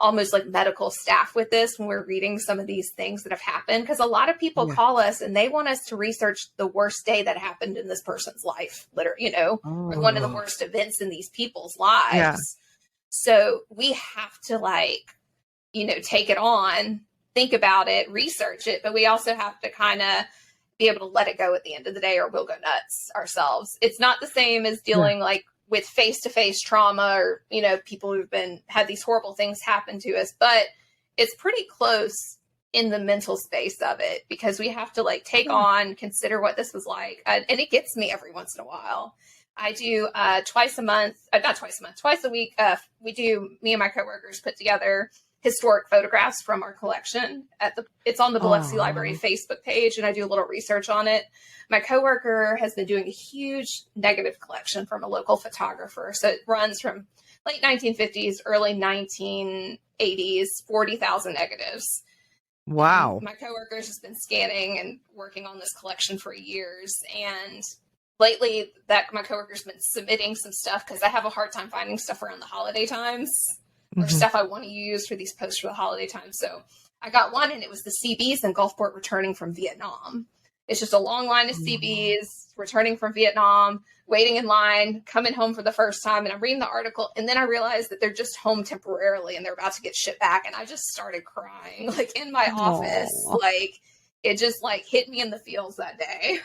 almost like medical staff with this when we're reading some of these things that have happened. Because a lot of people call us and they want us to research the worst day that happened in this person's life, literally, or one of the worst events in these people's lives. Yeah. So we have to take it on, think about it, research it, but we also have to kind of be able to let it go at the end of the day or we'll go nuts ourselves. It's not the same as dealing with face-to-face trauma or, people who've had these horrible things happen to us, but it's pretty close in the mental space of it because we have to take on, consider what this was like. And it gets me every once in a while. I do twice a week. Me and my coworkers put together historic photographs from our collection it's on the Biloxi Library Facebook page, and I do a little research on it. My coworker has been doing a huge negative collection from a local photographer. So it runs from late 1950s, early 1980s, 40,000 negatives. Wow. My coworker's just been scanning and working on this collection for years. And lately my coworker's been submitting some stuff because I have a hard time finding stuff around the holiday times. Or stuff I want to use for these posts for the holiday time. So I got one, and it was the CBs in Gulfport returning from Vietnam. It's just a long line of CBs returning from Vietnam, waiting in line, coming home for the first time. And I'm reading the article, and then I realized that they're just home temporarily, and they're about to get shipped back. And I just started crying, in my office. It just hit me in the feels that day.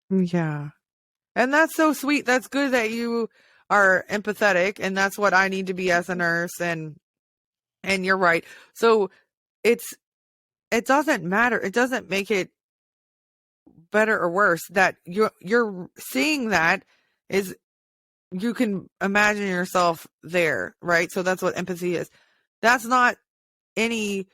Yeah. And that's so sweet. That's good that you are empathetic, and that's what I need to be as a nurse, and you're right. So it doesn't matter. It doesn't make it better or worse that you're seeing that is you can imagine yourself there, right? So that's what empathy is. That's not any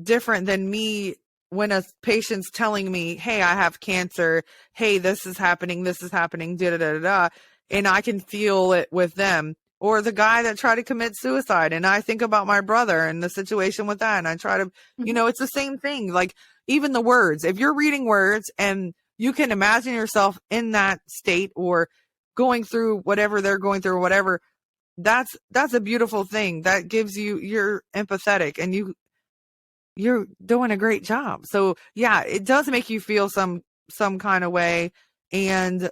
different than me when a patient's telling me, hey, I have cancer, hey, this is happening, da da da da, and I can feel it with them. Or the guy that tried to commit suicide, and I think about my brother and the situation with that, and I try to, it's the same thing. Like, even the words, if you're reading words and you can imagine yourself in that state or going through whatever they're going through or whatever, that's a beautiful thing. That gives you're empathetic, and you're doing a great job. So yeah, it does make you feel some kind of way. And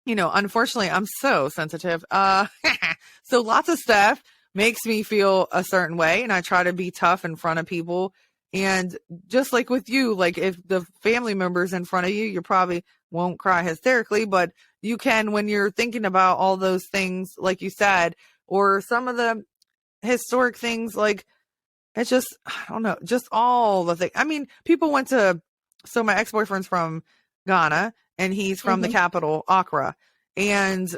unfortunately, I'm so sensitive. So lots of stuff makes me feel a certain way, and I try to be tough in front of people. And just like with you, like if the family member's in front of you, you probably won't cry hysterically, but you can when you're thinking about all those things, like you said, or some of the historic things, like it's just, I don't know, just all the things. I mean, people so my ex-boyfriend's from Ghana, and he's from the capital, Accra. And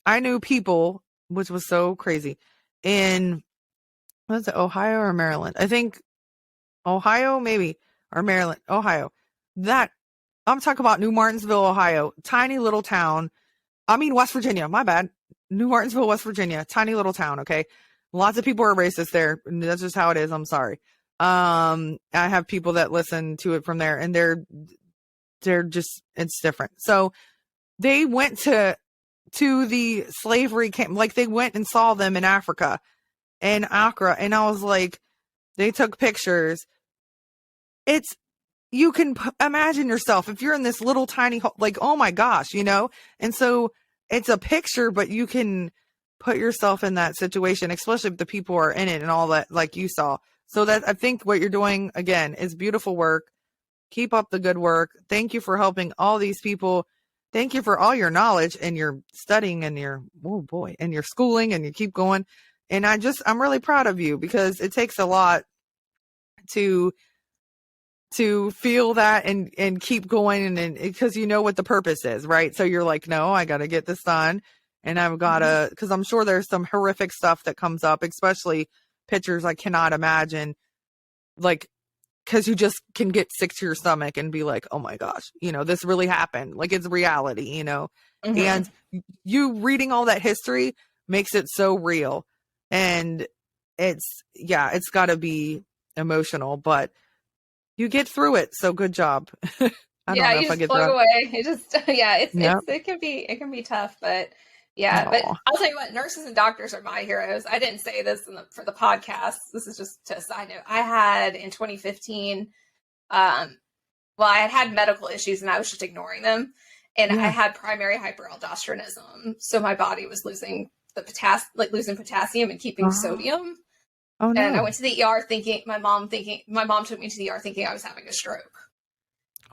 I knew people, which was so crazy, in, what is it, Ohio or Maryland? I think Ohio, maybe, or Maryland, Ohio. I'm talking about New Martinsville, Ohio, tiny little town. I mean, West Virginia, my bad. New Martinsville, West Virginia, tiny little town, okay? Lots of people are racist there. That's just how it is. I'm sorry. I have people that listen to it from there, and they're just, it's different. So they went to the slavery camp, like they went and saw them in Africa, in Accra, and I was like, they took pictures. You can imagine yourself if you're in this little tiny, like, oh my gosh, and so it's a picture, but you can put yourself in that situation, especially if the people are in it and all that, like you saw. So that, I think what you're doing, again, is beautiful work. Keep up the good work. Thank you for helping all these people. Thank you for all your knowledge and your studying and and your schooling, and you keep going. And I'm really proud of you, because it takes a lot to feel that and keep going, and because you know what the purpose is, right? So you're like, no, I got to get this done. And I've got to, because I'm sure there's some horrific stuff that comes up, especially pictures I cannot imagine, like, because you just can get sick to your stomach and be like, oh my gosh, this really happened. Like, it's reality, and you reading all that history makes it so real. And it's got to be emotional, but you get through it. So good job. I don't know if I get plug through away. It just, it can be tough, but yeah. Aww. But I'll tell you what, nurses and doctors are my heroes. I didn't say this for the podcast. This is just a side note. I had in 2015, I had medical issues and I was just ignoring them. And I had primary hyperaldosteronism. So my body was losing losing potassium and keeping sodium. Oh no. And I went to the ER my mom took me to the ER thinking I was having a stroke.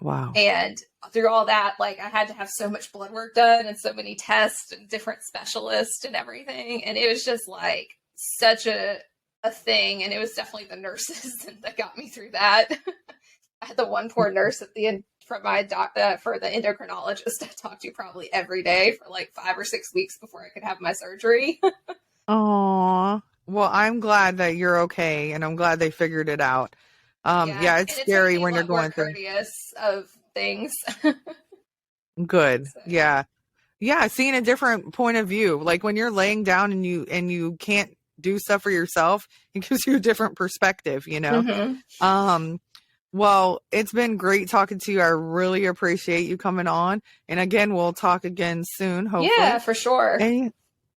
Wow. And through all that, like, I had to have so much blood work done and so many tests and different specialists and everything. And it was just like such a thing. And it was definitely the nurses that got me through that. I had the one poor nurse at the end from my for the endocrinologist I talked to probably every day for like 5 or 6 weeks before I could have my surgery. Aw. Well, I'm glad that you're okay, and I'm glad they figured it out. It's scary when you're going through. Courteous of things. Good. So. Yeah, seeing a different point of view. Like when you're laying down and you can't do stuff for yourself, it gives you a different perspective, Well, it's been great talking to you. I really appreciate you coming on. And again, we'll talk again soon, hopefully. Yeah, for sure. And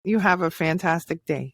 you have a fantastic day.